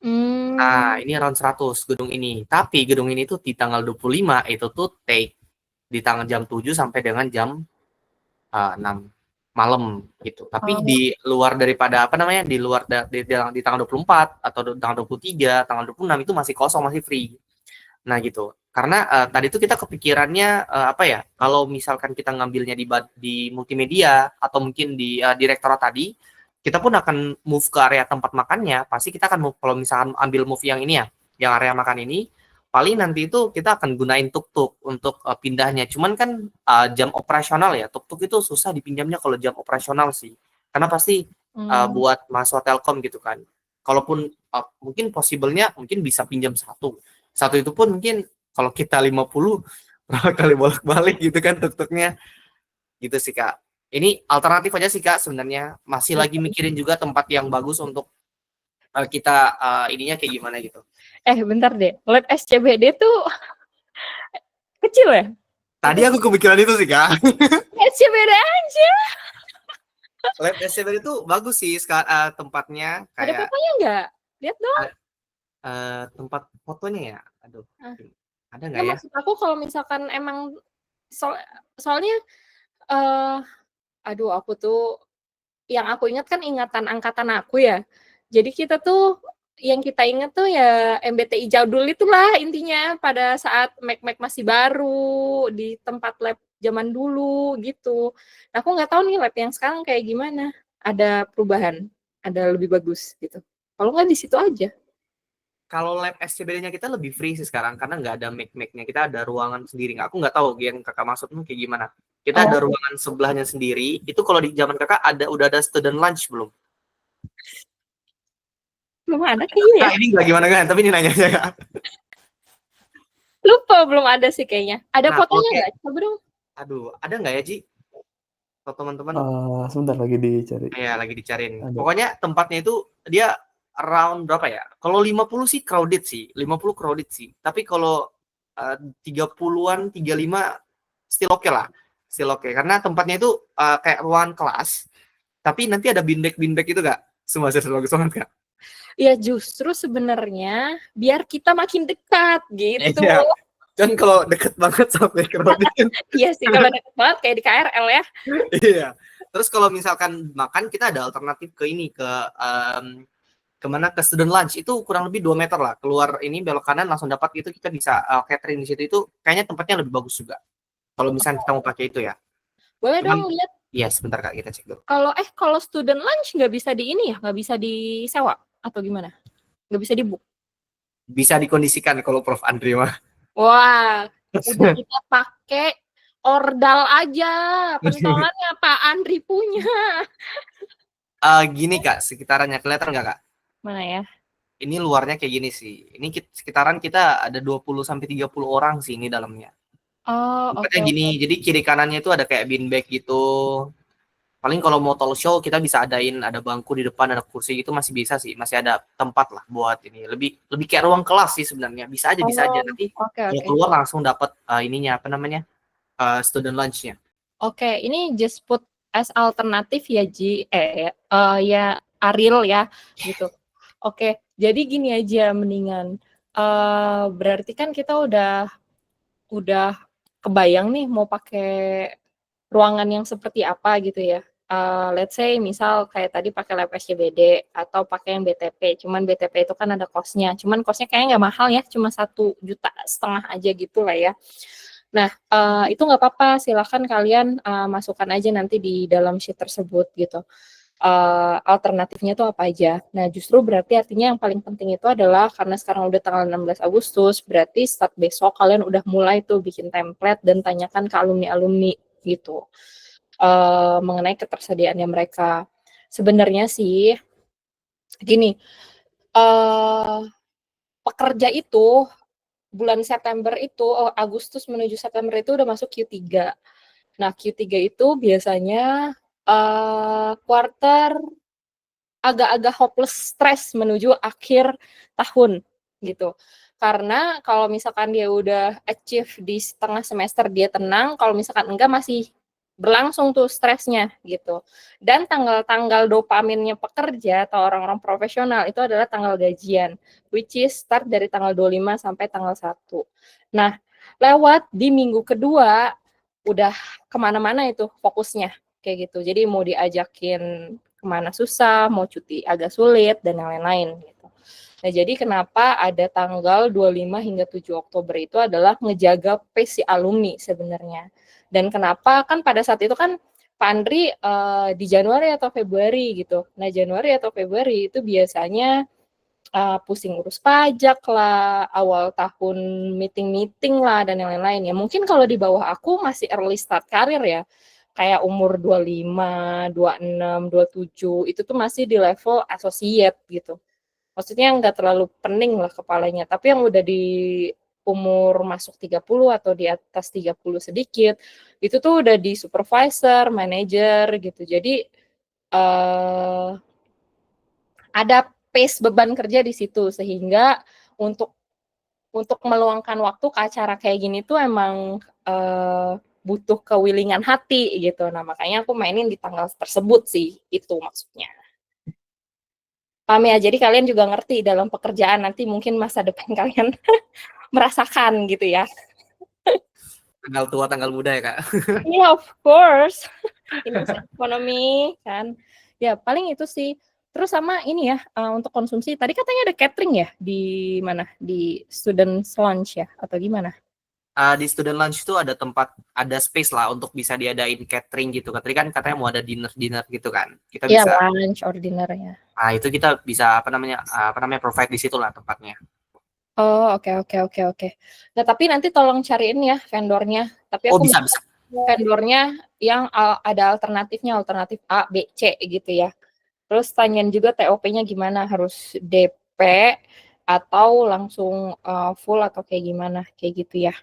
Nah, ini round 100 gedung ini. Tapi gedung ini tuh di tanggal 25 itu tuh take di tanggal jam 7 sampai dengan jam 6 malam gitu. Tapi di luar daripada apa namanya? Di luar di tanggal 24 atau tanggal 23, tanggal 26 itu masih kosong, masih free. Nah, gitu. Karena tadi tuh kita kepikirannya apa ya? Kalau misalkan kita ngambilnya di multimedia atau mungkin di direktorat tadi, kita pun akan move ke area tempat makannya. Pasti kita akan move, kalau misalkan ambil move yang ini ya, yang area makan ini, paling nanti itu kita akan gunain tuk-tuk untuk pindahnya. Cuman kan jam operasional ya, tuk-tuk itu susah dipinjamnya kalau jam operasional sih. Karena pasti buat mahasiswa Telkom gitu kan. Kalaupun mungkin possible-nya mungkin bisa pinjam satu. Satu itu pun mungkin kalau kita 50 berapa kali bolak-balik gitu kan tuk-tuknya. Gitu sih Kak. Ini alternatif aja sih Kak sebenarnya. Masih lagi mikirin juga tempat yang bagus untuk kita ininya kayak gimana gitu. Bentar deh. Lab SCBD tuh kecil ya? Tadi aku kepikiran itu sih Kak. SCBD aja. Lab SCBD itu bagus sih tempatnya. Kayak, ada fotonya nggak? Lihat dong. Tempat fotonya ya. Aduh. Ada nggak ya? Maksud aku kalau misalkan emang soalnya aduh aku tuh yang aku ingat kan ingatan angkatan aku ya. Jadi kita tuh yang kita ingat tuh ya MBTI jadul itulah intinya pada saat Mac masih baru di tempat lab zaman dulu gitu. Nah, aku nggak tahu nih lab yang sekarang kayak gimana. Ada perubahan, ada lebih bagus gitu. Kalau nggak di situ aja. Kalau lab SCBD-nya kita lebih free sih sekarang karena nggak ada Mac-nya. Kita ada ruangan sendiri. Aku nggak tahu yang Kakak maksudnya kayak gimana. Kita ada ruangan sebelahnya sendiri. Itu kalau di zaman Kakak udah ada student lunch belum? Belum ada kayaknya ya. Ini nggak gimana kan? Tapi ini nanya aja Kak. Lupa belum ada sih kayaknya. Ada fotonya nggak? Coba dong. Aduh, ada nggak ya Ji? Atau teman-teman? Sebentar lagi dicari. Ya, lagi dicariin. Ada. Pokoknya tempatnya itu dia around berapa ya? Kalau 50 sih crowded sih. 50 crowded sih. Tapi kalau 30-an, 35 still oke lah. Still oke. Karena tempatnya itu kayak ruangan kelas. Tapi nanti ada beanbag itu gak? Semua bagus banget Kak. Ya justru sebenarnya biar kita makin dekat gitu. Iya. Dan kalau deket banget sampai crowded. Iya sih, kalau deket banget kayak di KRL ya. Iya. Terus kalau misalkan makan kita ada alternatif ke ini kemana ke student lunch itu kurang lebih 2 meter lah keluar ini belok kanan langsung dapat itu kita bisa catering di situ itu kayaknya tempatnya lebih bagus juga kalau misalnya kita mau pakai itu ya. Boleh Cuman- dong lihat. Iya sebentar Kak kita cek dulu. Kalau student lunch nggak bisa di ini ya, nggak bisa disewa atau gimana? Nggak bisa di-book. Bisa dikondisikan kalau Prof Andri mah. Wah, udah kita pakai ordal aja. Pentolannya Pak Andri punya. Gini Kak sekitarannya kelihatan nggak Kak? Mana ya? Ini luarnya kayak gini sih. Ini sekitaran kita ada 20 sampai 30 orang sih ini dalamnya. Oh, oke. Tempatnya gini, jadi kiri kanannya itu ada kayak beanbag gitu. Paling kalau mau talk show kita bisa adain ada bangku di depan, ada kursi gitu masih bisa sih, masih ada tempat lah buat ini. Lebih kayak ruang kelas sih sebenarnya. Bisa aja nanti Oke, kalau oke. keluar langsung dapat ininya apa namanya? Student lunch-nya. Oke, ini just put as alternatif ya Ji, ya Ariel ya, gitu. Oke, jadi gini aja mendingan. Berarti kan kita udah kebayang nih mau pakai ruangan yang seperti apa gitu ya. Let's say misal kayak tadi pakai lab SCBD atau pakai yang BTP. Cuman BTP itu kan ada cost-nya. Cuman cost-nya kayaknya nggak mahal ya, cuma 1,5 juta aja gitu lah ya. Nah, itu nggak apa-apa, silahkan kalian masukkan aja nanti di dalam sheet tersebut gitu. Alternatifnya tuh apa aja. Nah, justru berarti artinya yang paling penting itu adalah karena sekarang udah tanggal 16 Agustus, berarti start besok kalian udah mulai tuh bikin template dan tanyakan ke alumni-alumni gitu. Mengenai ketersediaannya mereka. Sebenarnya sih, gini, pekerja itu bulan September itu, Agustus menuju September itu udah masuk Q3. Nah, Q3 itu biasanya quarter agak-agak hopeless stress menuju akhir tahun gitu. Karena kalau misalkan dia udah achieve di setengah semester dia tenang, kalau misalkan enggak masih berlangsung tuh stresnya gitu. Dan tanggal-tanggal dopaminnya pekerja atau orang-orang profesional itu adalah tanggal gajian, which is start dari tanggal 25 sampai tanggal 1. Nah, lewat di minggu kedua udah kemana-mana itu fokusnya kayak gitu. Jadi mau diajakin kemana susah, mau cuti agak sulit dan yang lain-lain gitu. Nah, jadi kenapa ada tanggal 25 hingga 7 Oktober itu adalah ngejaga pace si alumni sebenarnya. Dan kenapa kan pada saat itu kan Pak Andri di Januari atau Februari gitu. Nah, Januari atau Februari itu biasanya pusing urus pajak lah, awal tahun meeting-meeting lah dan yang lain-lain ya. Mungkin kalau di bawah aku masih early start karir ya. Kayak umur 25, 26, 27 itu tuh masih di level associate gitu. Maksudnya nggak terlalu pening lah kepalanya, tapi yang udah di umur masuk 30 atau di atas 30 sedikit, itu tuh udah di supervisor, manager gitu. Jadi ada pace beban kerja di situ sehingga untuk meluangkan waktu ke acara kayak gini tuh emang butuh kewilingan hati gitu. Nah, makanya aku mainin di tanggal tersebut sih, itu maksudnya. Paham ya? Jadi kalian juga ngerti dalam pekerjaan nanti mungkin masa depan kalian merasakan gitu ya. Tanggal tua tanggal muda ya Kak. Iya, of course. Indonesia ekonomi kan. Ya, paling itu sih. Terus sama ini ya, untuk konsumsi. Tadi katanya ada catering ya di mana? Di student lunch ya atau gimana? Di student lunch itu ada tempat, ada space lah untuk bisa diadain catering gitu. Tadi kan katanya mau ada dinner gitu kan. Kita Iya, bisa. lunch or dinner ya. Itu kita bisa apa namanya provide di situ lah tempatnya. Oh, oke. Nah, tapi nanti tolong cariin ya vendornya. Tapi aku bisa. vendornya yang ada alternatifnya, alternatif A, B, C gitu ya. Terus tanyain juga TOP-nya gimana, harus DP atau langsung full atau kayak gimana, kayak gitu ya.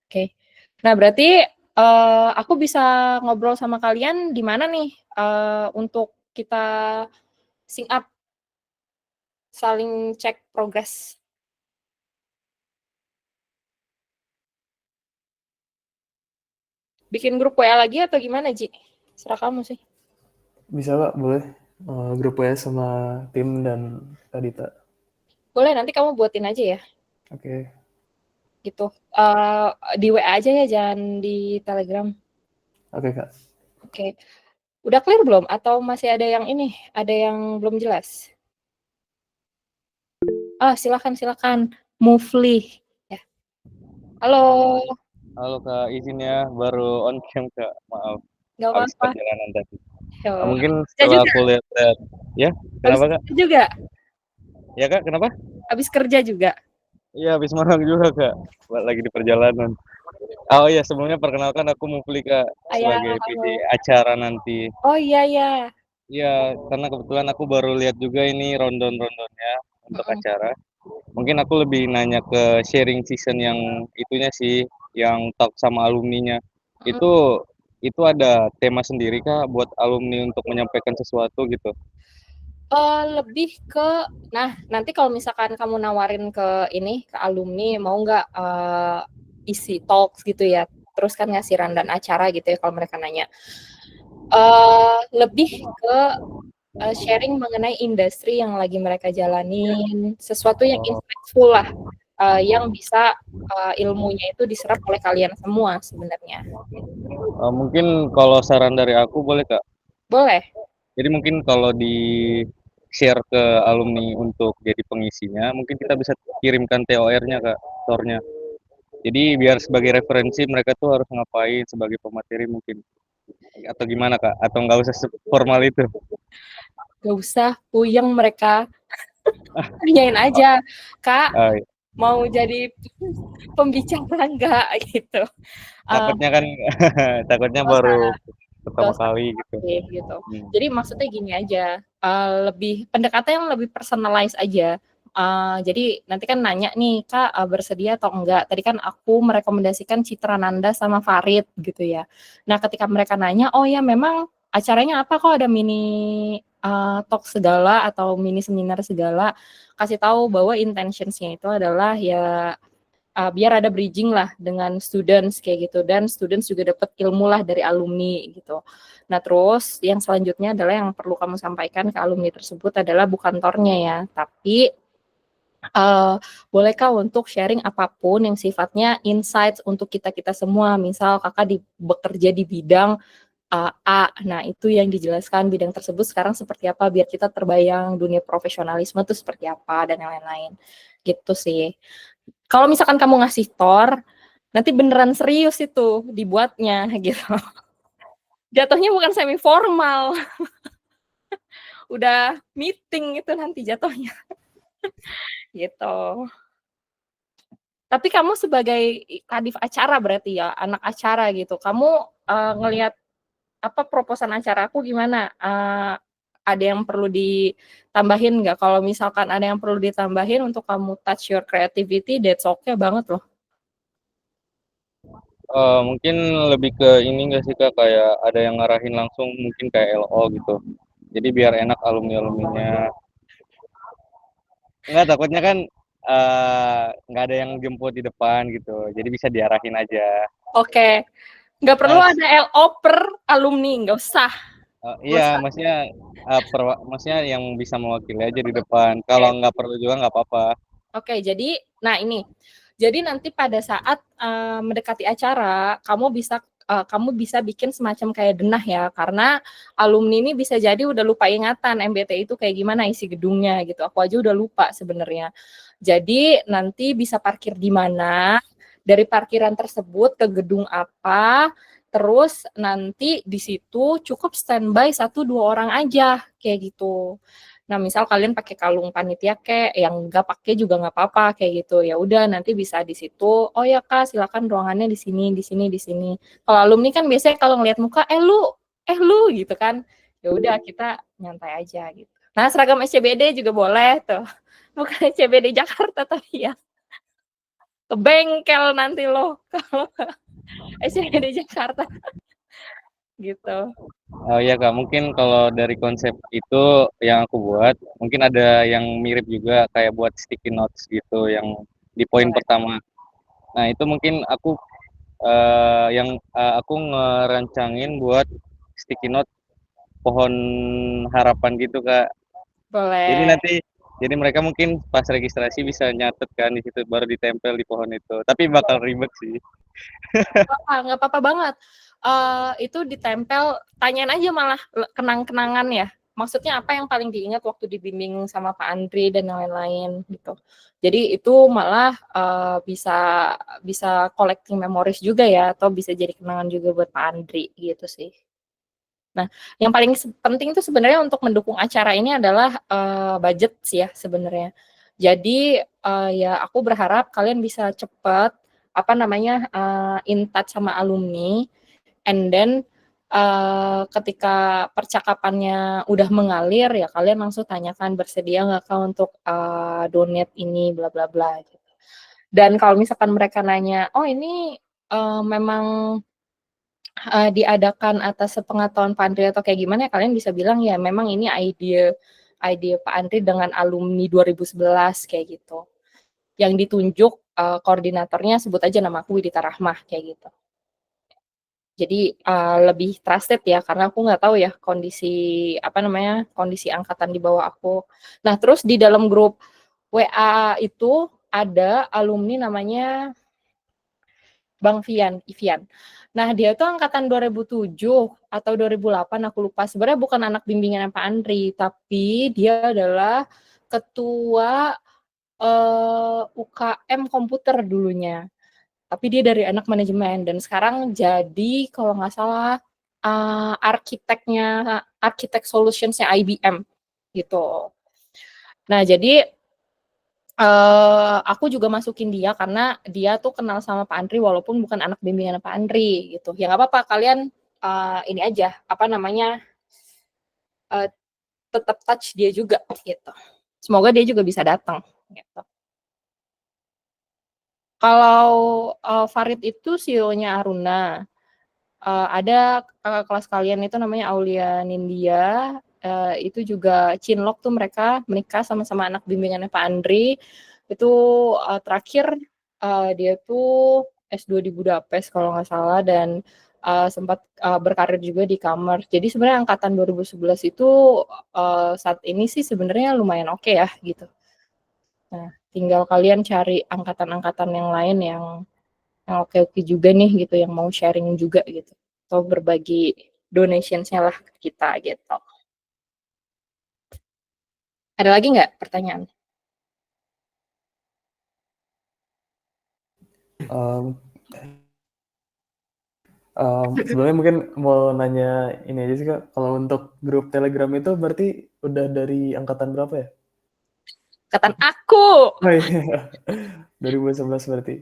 Oke. Nah, berarti Aku bisa ngobrol sama kalian di mana nih, untuk kita sync up, saling cek progres. Bikin grup WA lagi atau gimana, Ji? Serah kamu sih. Bisa Kak, boleh. Grup WA sama tim dan Kak Dita. Boleh, nanti kamu buatin aja ya, Oke. gitu. Di WA aja ya, jangan di Telegram. Oke Kak. Oke. Udah clear belum? Atau masih ada yang ini, ada yang belum jelas? Silakan. Mufli. Ya. Halo, Halo Kak, izin ya, baru on cam Kak, maaf, nggak habis apa-apa. perjalanan tadi. Yo, Mungkin kerja setelah juga? aku lihat-lihat, ya, Habis kenapa Kak? kerja juga? Ya Kak, kenapa? Habis kerja juga? Iya, habis magang juga Kak, lagi di perjalanan. Oh iya, sebelumnya perkenalkan aku Mufli Kak, Ayah, sebagai halo. PD acara nanti. Oh iya. Iya, karena kebetulan aku baru lihat juga ini rondon-rondonnya untuk Mm-mm. acara. Mungkin aku lebih nanya ke sharing season yang itunya sih, yang talk sama alumninya. Mm-mm. Itu ada tema sendiri Kak buat alumni untuk menyampaikan sesuatu gitu. Lebih ke, nah nanti kalau misalkan kamu nawarin ke ini, ke alumni, mau nggak isi talks gitu ya, terus kan ngasih rundown acara gitu ya kalau mereka nanya. Lebih ke sharing mengenai industri yang lagi mereka jalanin, sesuatu yang Oh, insightful lah, yang bisa ilmunya itu diserap oleh kalian semua sebenarnya. mungkin kalau saran dari aku boleh Kak. Boleh? Jadi mungkin kalau di share ke alumni untuk jadi pengisinya, mungkin kita bisa kirimkan TOR-nya Kak, TOR-nya. Jadi biar sebagai referensi mereka tuh harus ngapain sebagai pemateri mungkin. Atau gimana Kak? Atau nggak usah formal itu? Gak usah puyeng mereka, tanyain aja, Kak, Ah, iya. mau jadi pembicara nggak gitu. Takutnya kan takutnya Gak usah, baru gak pertama usah kali gitu. gitu. Hmm. Jadi maksudnya gini aja, lebih pendekatan yang lebih personalize aja. Jadi nanti kan nanya nih, Kak, bersedia atau enggak? Tadi kan aku merekomendasikan Citra Nanda sama Farid gitu ya. Nah, ketika mereka nanya, oh ya memang acaranya apa kok ada mini talk segala atau mini seminar segala, kasih tahu bahwa intentions-nya itu adalah ya biar ada bridging lah dengan students kayak gitu, dan students juga dapat ilmu lah dari alumni gitu. Nah terus yang selanjutnya adalah yang perlu kamu sampaikan ke alumni tersebut adalah bukan tornya ya, tapi bolehkah untuk sharing apapun yang sifatnya insights untuk kita semua. Misal kakak bekerja di bidang A, nah itu yang dijelaskan bidang tersebut sekarang seperti apa biar kita terbayang dunia profesionalisme itu seperti apa dan yang lain-lain gitu sih. Kalau misalkan kamu ngasih tor, nanti beneran serius itu dibuatnya gitu. Jatuhnya bukan semi formal, udah meeting itu nanti jatuhnya gitu. Tapi kamu sebagai kadif acara berarti ya, anak acara gitu. Kamu ngelihat apa proposan acara aku gimana? Ada yang perlu ditambahin nggak? Kalau misalkan ada yang perlu ditambahin untuk kamu touch your creativity, that's okay banget loh. Mungkin lebih ke ini nggak sih Kak, kayak ada yang ngarahin langsung mungkin kayak LO gitu. Jadi biar enak alumni-alumninya. Enggak, takutnya kan nggak ada yang jemput di depan gitu. Jadi bisa diarahin aja. Oke, nggak perlu Mas, ada LO per alumni, nggak usah. Nggak iya, usah. maksudnya yang bisa mewakili aja di depan. Kalau nggak perlu juga nggak apa-apa. Oke, jadi, nah ini, jadi nanti pada saat mendekati acara, kamu bisa bikin semacam kayak denah ya, karena alumni ini bisa jadi udah lupa ingatan MBT itu kayak gimana isi gedungnya gitu. Aku aja udah lupa sebenarnya. Jadi nanti bisa parkir di mana, dari parkiran tersebut ke gedung apa, terus nanti di situ cukup standby 1-2 orang aja kayak gitu. Nah, misal kalian pakai kalung panitia kayak yang nggak pakai juga nggak apa-apa kayak gitu. Ya udah nanti bisa di situ. Oh ya Kak, silakan ruangannya di sini, di sini, di sini. Kalau alumni kan biasanya kalau ngelihat muka, lu gitu kan. Ya udah kita nyantai aja gitu. Nah, seragam SCBD juga boleh tuh. Bukan SCBD Jakarta tapi ya ke bengkel nanti loh. SCBD Jakarta gitu. Oh iya Kak, mungkin kalau dari konsep itu yang aku buat, mungkin ada yang mirip juga kayak buat sticky notes gitu yang di poin Boleh. pertama. Nah, itu mungkin aku ngerancangin buat sticky note pohon harapan gitu Kak. Jadi Boleh. nanti jadi mereka mungkin pas registrasi bisa nyatet kan di situ baru ditempel di pohon itu. Tapi bakal ribet sih. Nggak apa-apa banget. Itu ditempel, tanyain aja malah kenang-kenangan ya. Maksudnya apa yang paling diingat waktu dibimbing sama Pak Andri dan lain-lain gitu. Jadi itu malah bisa bisa collecting memories juga ya, atau bisa jadi kenangan juga buat Pak Andri gitu sih. Nah, yang paling penting itu sebenarnya untuk mendukung acara ini adalah budget sih ya sebenarnya. Jadi ya aku berharap kalian bisa cepat apa namanya in touch sama alumni, and then ketika percakapannya udah mengalir ya kalian langsung tanyakan bersedia nggak Kak untuk donate ini bla bla bla gitu. Dan kalau misalkan mereka nanya, oh ini memang diadakan atas sepengetahuan Pak Andri atau kayak gimana ya, kalian bisa bilang ya memang ini ide Pak Andri dengan alumni 2011 kayak gitu. Yang ditunjuk koordinatornya sebut aja nama aku Widita Rahmah kayak gitu. Jadi lebih trusted ya karena aku nggak tahu ya kondisi angkatan di bawah aku. Nah terus di dalam grup WA itu ada alumni namanya Bang Ivian. Nah, dia tuh angkatan 2007 atau 2008 aku lupa. Sebenarnya bukan anak bimbingan Pak Andri, tapi dia adalah ketua UKM komputer dulunya. Tapi dia dari anak manajemen dan sekarang jadi kalau nggak salah arsitek solutions-nya IBM gitu. Nah, jadi aku juga masukin dia karena dia tuh kenal sama Pak Andri walaupun bukan anak bimbingan Pak Andri gitu. Ya nggak apa-apa kalian ini aja uh, tetap touch dia juga gitu. Semoga dia juga bisa datang gitu. Kalau Farid itu CEO-nya Aruna. Ada kakak kelas kalian itu namanya Aulia Nindya. Itu juga Cinlok tuh mereka menikah sama-sama anak bimbingannya Pak Andri. Itu terakhir dia tuh S2 di Budapest kalau nggak salah dan sempat berkarir juga di Kamar. Jadi sebenarnya angkatan 2011 itu saat ini sih sebenarnya lumayan oke ya gitu. Nah, tinggal kalian cari angkatan-angkatan yang lain yang oke-oke juga nih gitu, yang mau sharing juga gitu. Atau berbagi donationsnya lah ke kita gitu. Ada lagi nggak pertanyaan? Sebenarnya mungkin mau nanya ini aja sih Kak, kalau untuk grup Telegram itu berarti udah dari angkatan berapa ya? Angkatan aku! Oh iya, 2011 berarti.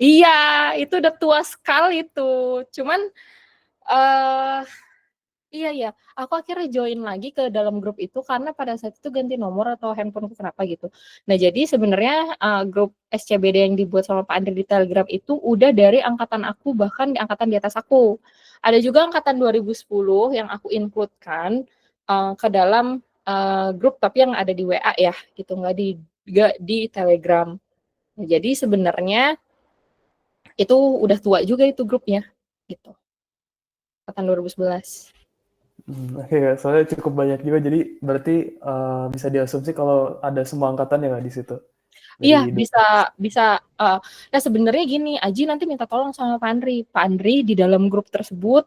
Iya, itu udah tua sekali tuh. Cuman uh, iya ya, aku akhirnya join lagi ke dalam grup itu karena pada saat itu ganti nomor atau handphone kenapa gitu. Nah jadi sebenarnya grup SCBD yang dibuat sama Pak Andri di Telegram itu udah dari angkatan aku bahkan di angkatan di atas aku. Ada juga angkatan 2010 yang aku include-kan ke dalam grup tapi yang ada di WA ya gitu, nggak di Telegram. Nah, jadi sebenarnya itu udah tua juga itu grupnya gitu. Angkatan 2011. Iya, soalnya cukup banyak juga, jadi berarti bisa diasumsi kalau ada semua angkatan ya nggak di situ? Iya, Dari bisa, nah sebenarnya gini, Aji nanti minta tolong sama Pak Andri. Pak Andri di dalam grup tersebut,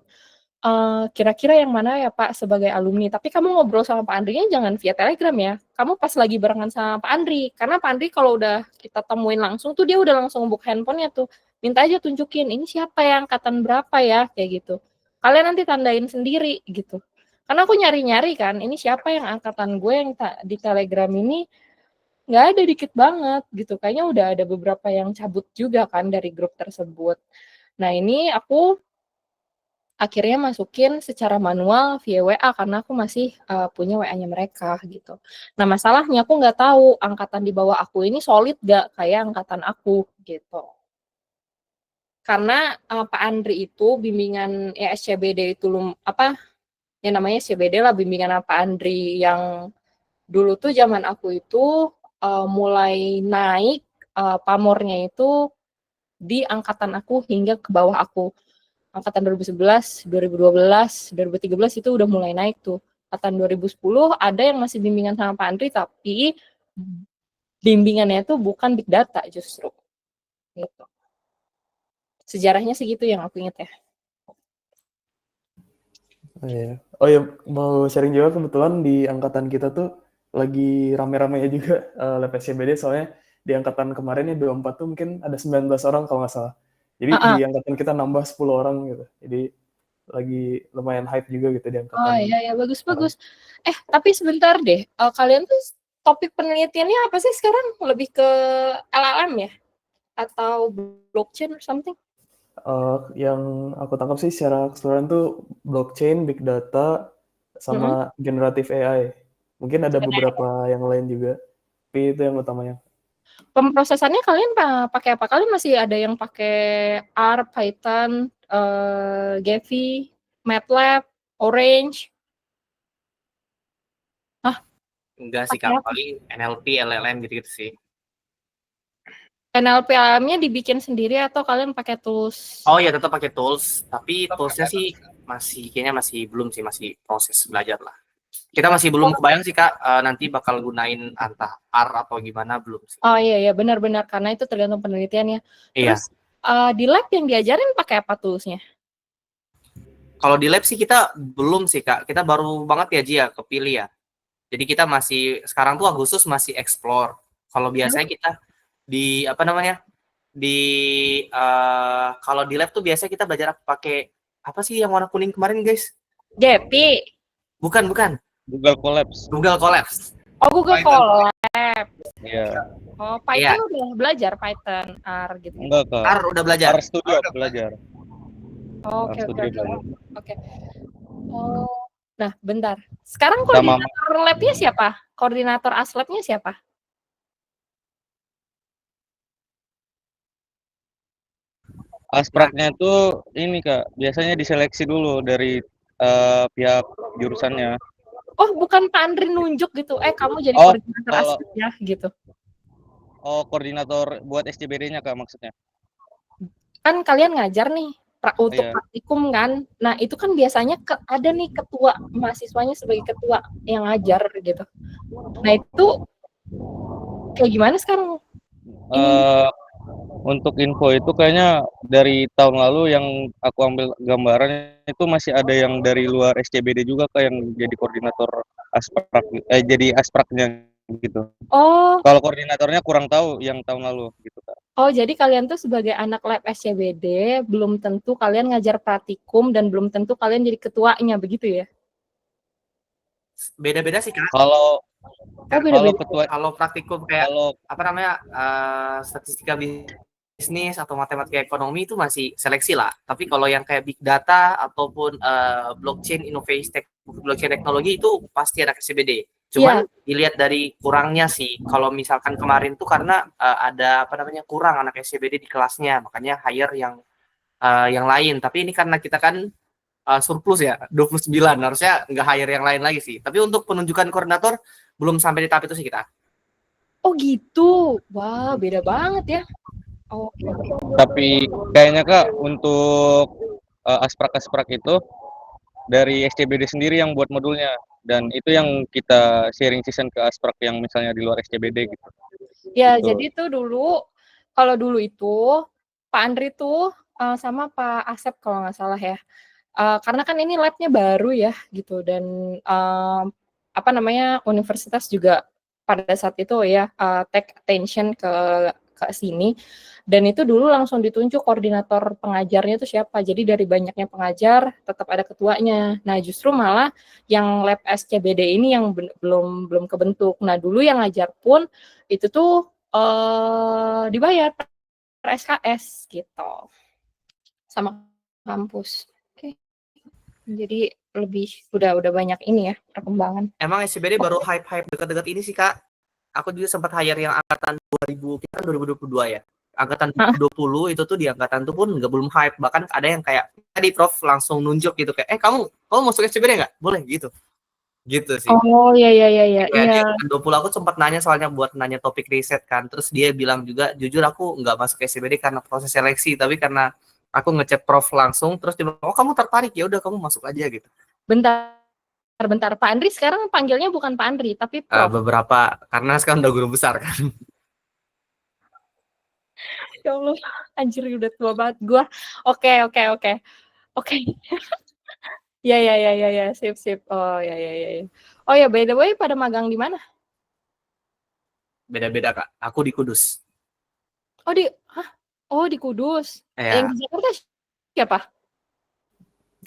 kira-kira yang mana ya Pak sebagai alumni, tapi kamu ngobrol sama Pak Andrinya jangan via Telegram ya, kamu pas lagi barengan sama Pak Andri, karena Pak Andri kalau udah kita temuin langsung tuh dia udah langsung buka handphonenya tuh, minta aja tunjukin, ini siapa ya, angkatan berapa ya, kayak gitu. Kalian nanti tandain sendiri gitu. Karena aku nyari-nyari kan, ini siapa yang angkatan gue yang di Telegram ini, nggak ada, dikit banget gitu. Kayaknya udah ada beberapa yang cabut juga kan dari grup tersebut. Nah ini aku akhirnya masukin secara manual via WA karena aku masih punya WA-nya mereka gitu. Nah masalahnya aku nggak tahu angkatan di bawah aku ini solid nggak kayak angkatan aku gitu. Karena Pak Andri itu bimbingan ya SCBD itu ya namanya SCBD lah, bimbingan Pak Andri yang dulu tuh zaman aku itu mulai naik pamornya itu di angkatan aku hingga ke bawah aku. Angkatan 2011, 2012, 2013 itu udah mulai naik tuh. Angkatan 2010 ada yang masih bimbingan sama Pak Andri, tapi bimbingannya itu bukan big data justru. Gitu. Sejarahnya segitu yang aku ingat ya. Oh ya, mau sharing juga, kebetulan di angkatan kita tuh lagi rame-ramenya juga lab SCBD, soalnya di angkatan kemarin ya 24 tuh mungkin ada 19 orang kalau nggak salah. Jadi di angkatan kita nambah 10 orang gitu. Jadi lagi lumayan hype juga gitu di angkatan. Oh iya, bagus. Tapi sebentar deh, kalian tuh topik penelitiannya apa sih sekarang? Lebih ke LLM ya? Atau blockchain or something? Yang aku tangkap sih secara keseluruhan tuh blockchain, big data, sama generative AI. Mungkin ada beberapa yang lain juga, tapi itu yang utamanya. Pemrosesannya kalian pakai apa? Kalian masih ada yang pakai R, Python, Gephi, MATLAB, Orange? Enggak sih Kak, paling NLP, LLM gitu-gitu sih. NLP-nya dibikin sendiri atau kalian pakai tools? Oh ya, tetap pakai tools, tapi toolsnya sih kayaknya masih belum sih, masih proses belajar lah. Kita masih belum kebayang sih Kak, nanti bakal gunain entah R atau gimana, belum sih. Oh iya, benar-benar, karena itu tergantung penelitiannya. Iya. Terus di lab yang diajarin pakai apa toolsnya? Kalau di lab sih kita belum sih Kak, kita baru banget ya Ji ya, kepilih ya. Jadi kita masih, sekarang tuh Agustus masih explore. Kalau biasanya kita di kalau di lab tuh biasanya kita belajar pakai apa sih yang warna kuning kemarin guys? Gephi. Bukan. Google Colabs. Oh, Google Colabs. Iya. Oh, Python udah belajar Python, R gitu. Enggak, Kak. R udah belajar. R Studio belajar. Oke. Oh, nah bentar. Sekarang koordinator lab-nya siapa? Koordinator ASLab-nya siapa? Aspraknya tuh ini Kak, biasanya diseleksi dulu dari pihak jurusannya. Oh, bukan Pak Andri nunjuk gitu. Kamu jadi koordinator ASLab ya gitu. Oh, koordinator buat SCBD-nya Kak maksudnya. Kan kalian ngajar nih untuk praktikum kan. Nah, itu kan biasanya ada nih ketua, mahasiswanya sebagai ketua yang ngajar gitu. Nah, itu kayak gimana sekarang? Untuk info itu kayaknya dari tahun lalu yang aku ambil gambaran itu masih ada yang dari luar SCBD juga Kak yang jadi koordinator asprak, jadi aspraknya gitu. Oh. Kalau koordinatornya kurang tahu yang tahun lalu gitu Kak. Oh, jadi kalian tuh sebagai anak lab SCBD belum tentu kalian ngajar praktikum dan belum tentu kalian jadi ketuanya, begitu ya? Beda-beda sih Kak. Kalau praktikum kayak statistika bisnis atau matematika ekonomi itu masih seleksi lah. Tapi kalau yang kayak big data ataupun blockchain teknologi itu pasti anak SCBD. Cuman dilihat dari kurangnya sih. Kalau misalkan kemarin tuh karena ada kurang anak SCBD di kelasnya, makanya hire yang lain. Tapi ini karena kita kan surplus ya, 29, harusnya nggak hire yang lain lagi sih. Tapi untuk penunjukan koordinator belum sampai di tahap itu sih kita. Oh gitu, wah beda banget ya. Oh. Tapi kayaknya Kak untuk asprak itu dari SCBD sendiri yang buat modulnya, dan itu yang kita sharing season ke asprak yang misalnya di luar SCBD gitu. Ya, gitu. Jadi tuh kalau dulu itu Pak Andri tuh sama Pak Asep kalau nggak salah ya. Karena kan ini labnya baru ya gitu, dan universitas juga pada saat itu ya take attention ke sini, dan itu dulu langsung ditunjuk koordinator pengajarnya itu siapa. Jadi dari banyaknya pengajar tetap ada ketuanya. Nah, justru malah yang lab SCBD ini yang belum kebentuk. Nah, dulu yang ngajar pun itu tuh dibayar per SKS gitu sama kampus. Oke. Jadi lebih udah banyak ini ya perkembangan. Emang SCBD baru hype dekat-dekat ini sih Kak. Aku juga sempat hire yang angkatan 2022 ya. angkatan Hah? 20 itu tuh di angkatan tuh pun belum hype, bahkan ada yang kayak tadi Prof langsung nunjuk gitu kayak kamu masuk SCBD nggak? Boleh gitu sih. Oh iya iya iya iya. Ya, Iya. di angkatan 20 aku sempat nanya soalnya buat nanya topik riset kan, terus dia bilang juga jujur aku nggak masuk SCBD karena proses seleksi, tapi karena aku ngechat Prof langsung, terus dia bilang oh kamu tertarik, ya udah kamu masuk aja gitu. Bentar, Pak Andri sekarang panggilnya bukan Pak Andri tapi Prof. Beberapa karena sekarang udah guru besar kan. Ya Allah, anjir udah tua banget gua. Oke. Ya, sip. Oh ya. Oh ya, by the way pada magang di mana? Beda-beda Kak, aku di Kudus. Oh di Kudus. Ya. Yang di Jakarta siapa?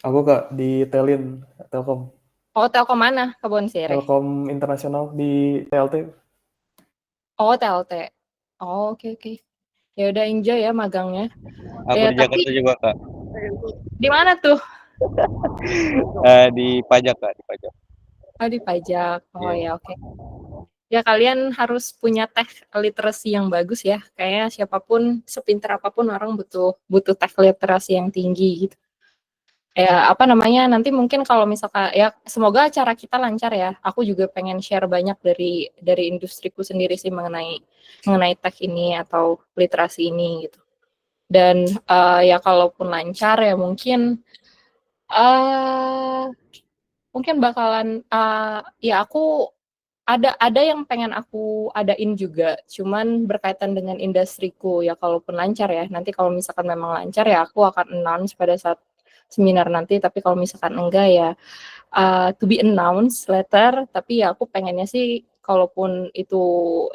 Aku Kak di Telkom Oh Telkom mana? Kebon Sirih. Telkom Internasional di TLT. Oh TLT. Oh oke. Ya udah enjoy ya magangnya. Aku Ya di Jakarta tapi juga Kak. di mana tuh? Di pajak Kak, di pajak. Oh di pajak. Oh Iya. ya oke. Ya kalian harus punya tech literasi yang bagus ya. Kayaknya siapapun sepintar apapun orang butuh tech literasi yang tinggi gitu. Ya apa namanya nanti mungkin kalau misalkan ya semoga acara kita lancar ya. Aku juga pengen share banyak dari industriku sendiri sih mengenai tech ini atau literasi ini gitu. Dan ya kalaupun lancar ya mungkin bakalan ya aku ada yang pengen aku adain juga, cuman berkaitan dengan industriku ya kalaupun lancar ya. Nanti kalau misalkan memang lancar ya aku akan announce pada saat seminar nanti, tapi kalau misalkan enggak ya to be announced later, tapi ya aku pengennya sih kalaupun itu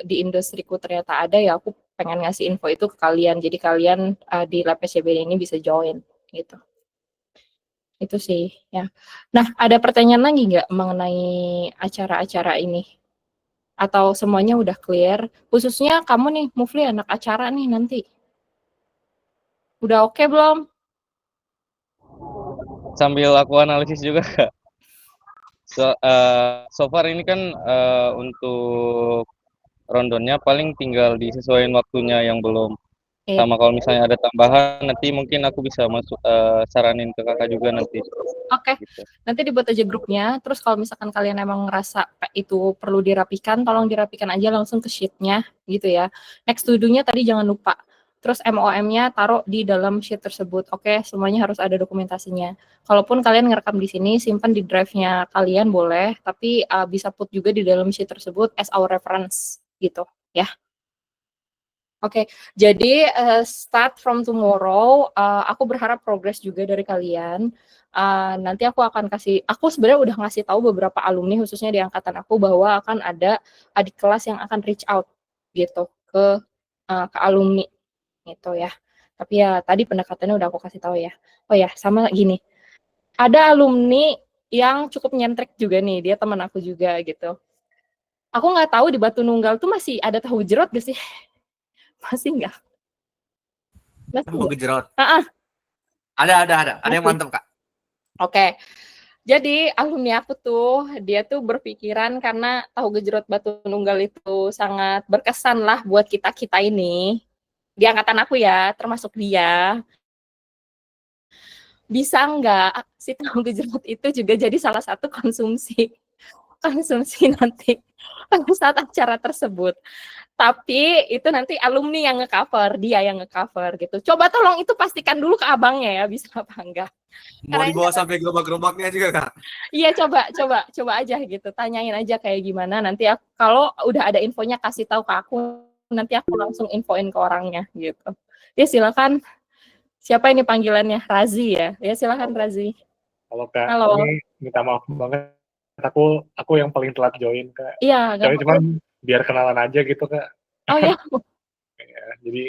di industriku ternyata ada ya aku pengen ngasih info itu ke kalian. Jadi kalian di Lab SCBD ini bisa join gitu. Itu sih ya. Nah, ada pertanyaan lagi nggak mengenai acara-acara ini? Atau semuanya udah clear? Khususnya kamu nih, Mufli, anak acara nih nanti. Udah oke belum? Sambil aku analisis juga Kak. So far ini kan untuk rondonnya paling tinggal disesuaikan waktunya yang belum. Iya. Sama kalau misalnya ada tambahan nanti mungkin aku bisa masuk saranin ke kakak juga nanti. Oke, Gitu. nanti dibuat aja grupnya. Terus kalau misalkan kalian emang ngerasa itu perlu dirapikan, tolong dirapikan aja langsung ke sheet-nya gitu ya. Next to do-nya tadi jangan lupa. Terus MOM-nya taruh di dalam sheet tersebut. Oke, semuanya harus ada dokumentasinya. Kalaupun kalian ngerekam di sini, simpan di drive-nya kalian boleh, tapi bisa put juga di dalam sheet tersebut as our reference gitu ya. Oke, jadi start from tomorrow, aku berharap progres juga dari kalian. Nanti aku sebenarnya udah ngasih tahu beberapa alumni khususnya di angkatan aku bahwa akan ada adik kelas yang akan reach out gitu ke alumni gitu ya. Tapi ya tadi pendekatannya udah aku kasih tahu ya. Oh ya, sama gini. Ada alumni yang cukup nyentrik juga nih, dia teman aku juga gitu. Aku nggak tahu di Batu Nunggal tuh masih ada tahu jerot gak sih? Masih nggak? Tahu gejrot. Heeh. Ada yang mantap Kak. Oke. Jadi alumni aku tuh, dia tuh berpikiran karena tahu gejrot Batu Nunggal itu sangat berkesan lah buat kita-kita ini. Di angkatan aku ya, termasuk dia. Bisa nggak si tahu gejrot itu juga jadi salah satu konsumsi nanti pada saat acara tersebut. Tapi itu nanti alumni yang nge-cover, dia yang nge-cover gitu. Coba tolong itu pastikan dulu ke abangnya ya, bisa apa enggak. Mau dibawa sampai gerobak-gerobaknya juga Kak. Iya, coba aja gitu. Tanyain aja kayak gimana. Nanti kalau udah ada infonya kasih tahu ke aku, nanti aku langsung infoin ke orangnya gitu. Ya silakan. Siapa ini panggilannya? Razi ya. Ya silakan Razi. Halo Kak, Halo. ini minta maaf banget. Aku yang paling telat join Kak. Iya, Cuman biar kenalan aja gitu Kak. Oh ya. Ya, jadi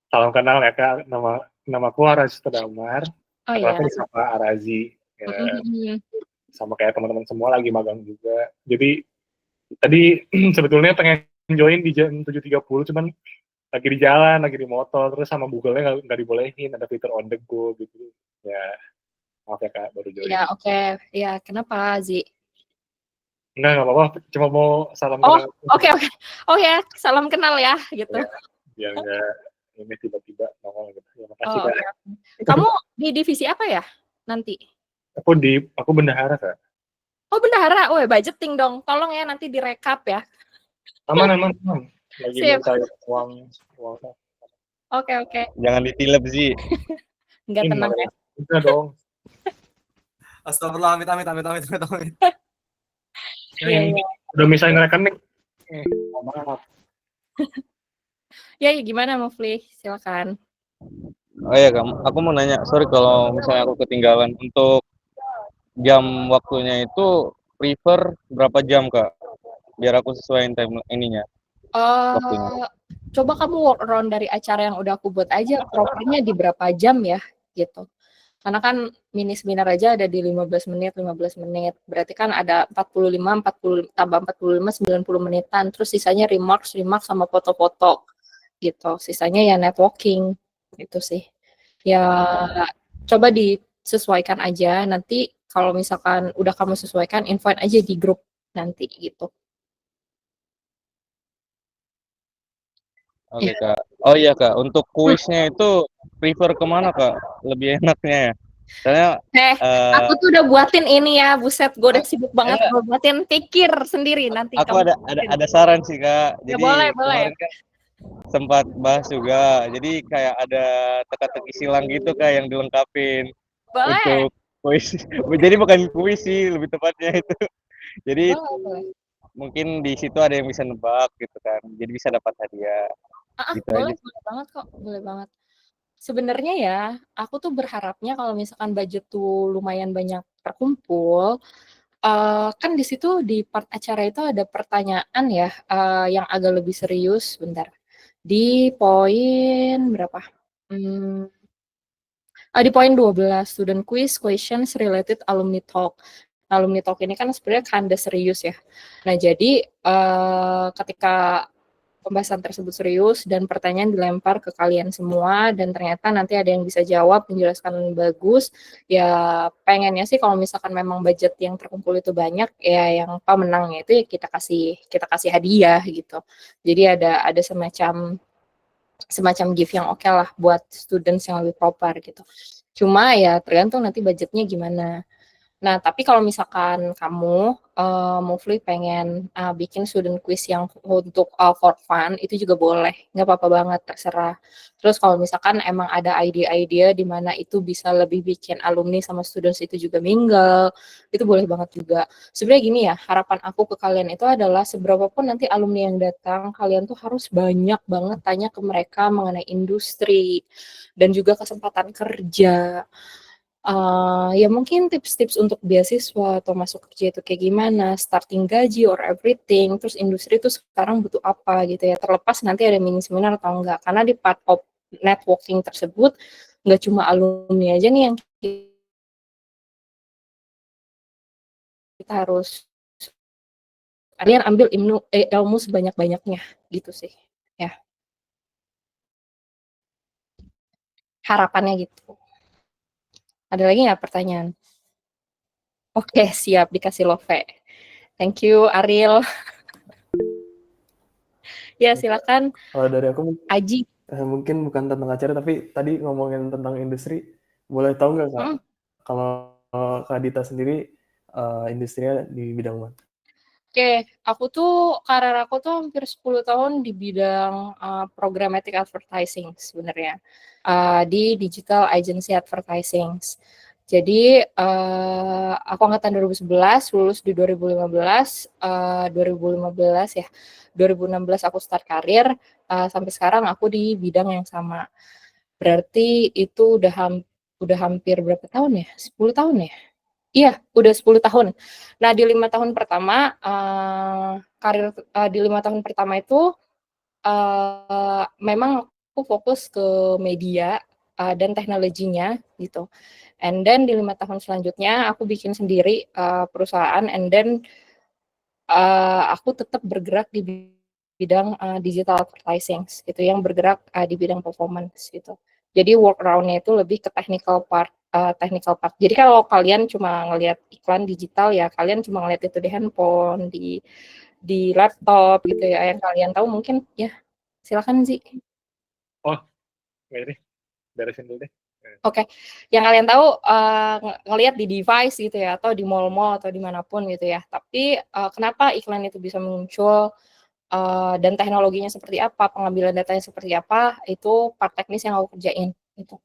salam kenal ya Kak. Namaku Arazi Tedamar. Oh ya. Aku disapa Arazi. Ya, sama kayak teman-teman semua lagi magang juga. Jadi tadi sebetulnya pengen join di jam 7.30, cuman lagi di jalan, lagi di motor, terus sama Google-nya nggak dibolehin, ada fitur on the go gitu. Ya, maaf ya Kak, baru join. Ya oke. Ya kenapa Zi? Nggak apa-apa, cuma mau salam Oh, kenal. oke. Oh ya, salam kenal ya gitu. biar nggak ini tiba-tiba nongol gitu. Ya, makasih Oh, Kak. oke. Kamu di divisi apa ya nanti? Aku bendahara Kak. Oh, bendahara. Oh, budgeting dong. Tolong ya nanti direkap ya. Aman. Lagi Sip. mau cari uang. Oke. Jangan ditilep sih. Enggak tenang ya. Enggak dong. Astagfirullah, amit. Iya. Udah misalnya rekening. Maaf. Ya, gimana Mufli? Silakan. Oh iya Kak, aku mau nanya, sorry kalau misalnya aku ketinggalan. Untuk jam waktunya itu prefer berapa jam Kak? Biar aku sesuaiin time ininya, waktunya. Coba kamu work around dari acara yang udah aku buat aja, propernya di berapa jam ya, gitu. Karena kan mini seminar aja ada di 15 menit. Berarti kan ada 45, 40, tambah 45, 90 menitan. Terus sisanya remarks sama foto-foto, gitu. Sisanya ya networking, gitu sih. Ya, coba disesuaikan aja. Nanti kalau misalkan udah kamu sesuaikan, invite aja di grup nanti, gitu. Oke Kak. Oh iya Kak, untuk kuisnya itu prefer kemana Kak? Lebih enaknya ya? Soalnya Aku tuh udah buatin ini ya, buset, gue udah sibuk banget enggak, gue buatin, pikir sendiri nanti aku kamu. ada saran sih Kak. Ya, Jadi boleh. kemarin kan sempat bahas juga. Jadi kayak ada teka-teki silang gitu Kak yang dilengkapin Boleh. untuk kuis. Jadi bukan kuis sih, lebih tepatnya itu. Jadi Boleh. mungkin di situ ada yang bisa nebak gitu kan. Jadi bisa dapat hadiah. Gitu Boleh aja. banget kok, boleh banget. Sebenarnya ya, aku tuh berharapnya kalau misalkan budget tuh lumayan banyak terkumpul, kan di situ di part acara itu ada pertanyaan ya, yang agak lebih serius, bentar. Di poin berapa? Di poin 12, student quiz questions related alumni talk. Alumni talk ini kan sebenarnya kanda serius ya. Nah, jadi ketika pembahasan tersebut serius dan pertanyaan dilempar ke kalian semua dan ternyata nanti ada yang bisa jawab, menjelaskan bagus, ya pengennya sih kalau misalkan memang budget yang terkumpul itu banyak, ya yang pemenangnya itu ya kita kasih hadiah gitu. Jadi ada semacam gift yang oke lah buat students yang lebih proper gitu. Cuma ya tergantung nanti budgetnya gimana. Nah, tapi kalau misalkan kamu, Mufli pengen, bikin student quiz yang untuk, for fun, itu juga boleh, nggak apa-apa banget, terserah. Terus kalau misalkan emang ada ide-ide di mana itu bisa lebih bikin alumni sama students itu juga mingle, itu boleh banget juga. Sebenarnya gini ya, harapan aku ke kalian itu adalah seberapa pun nanti alumni yang datang, kalian tuh harus banyak banget tanya ke mereka mengenai industri, dan juga kesempatan kerja. Ya mungkin tips-tips untuk beasiswa atau masuk kerja itu kayak gimana, starting gaji or everything, terus industri itu sekarang butuh apa gitu ya, terlepas nanti ada mini seminar atau enggak. Karena di part of networking tersebut, nggak cuma alumni aja nih yang kita harus kalian ambil ilmu sebanyak-banyaknya gitu sih. Ya, harapannya gitu. Ada lagi nggak pertanyaan? Oke, siap dikasih love. Thank you, Ariel. Ya, silakan. Kalau dari aku Aji. mungkin bukan tentang acara, tapi tadi ngomongin tentang industri, boleh tahu nggak Kak, kalau Kak Dita sendiri industrinya di bidang mana? Oke, karir aku tuh hampir 10 tahun di bidang programmatic advertising sebenarnya, di digital agency advertising. Jadi aku angkatan 2011, lulus di 2015, 2015 ya, 2016 aku start karir, sampai sekarang aku di bidang yang sama. Berarti itu udah hampir berapa tahun ya? 10 tahun ya? Iya, udah 10 tahun. Nah, di 5 tahun pertama, di 5 tahun pertama itu, memang aku fokus ke media, dan teknologinya, gitu. And then di 5 tahun selanjutnya aku bikin sendiri, perusahaan and then, aku tetap bergerak di bidang, digital advertising gitu, yang bergerak, di bidang performance gitu. Jadi work around-nya itu lebih ke technical part. Jadi kalau kalian cuma ngelihat iklan digital ya kalian cuma ngelihat itu di handphone, di laptop gitu ya, yang kalian tahu mungkin ya silakan sih. Oh, nggak ini. Beresin dulu deh. Oke, yang kalian tahu ngelihat di device gitu ya, atau di mall-mall atau dimanapun gitu ya. Tapi kenapa iklan itu bisa muncul dan teknologinya seperti apa, pengambilan datanya seperti apa, itu part teknis yang aku kerjain. Gitu.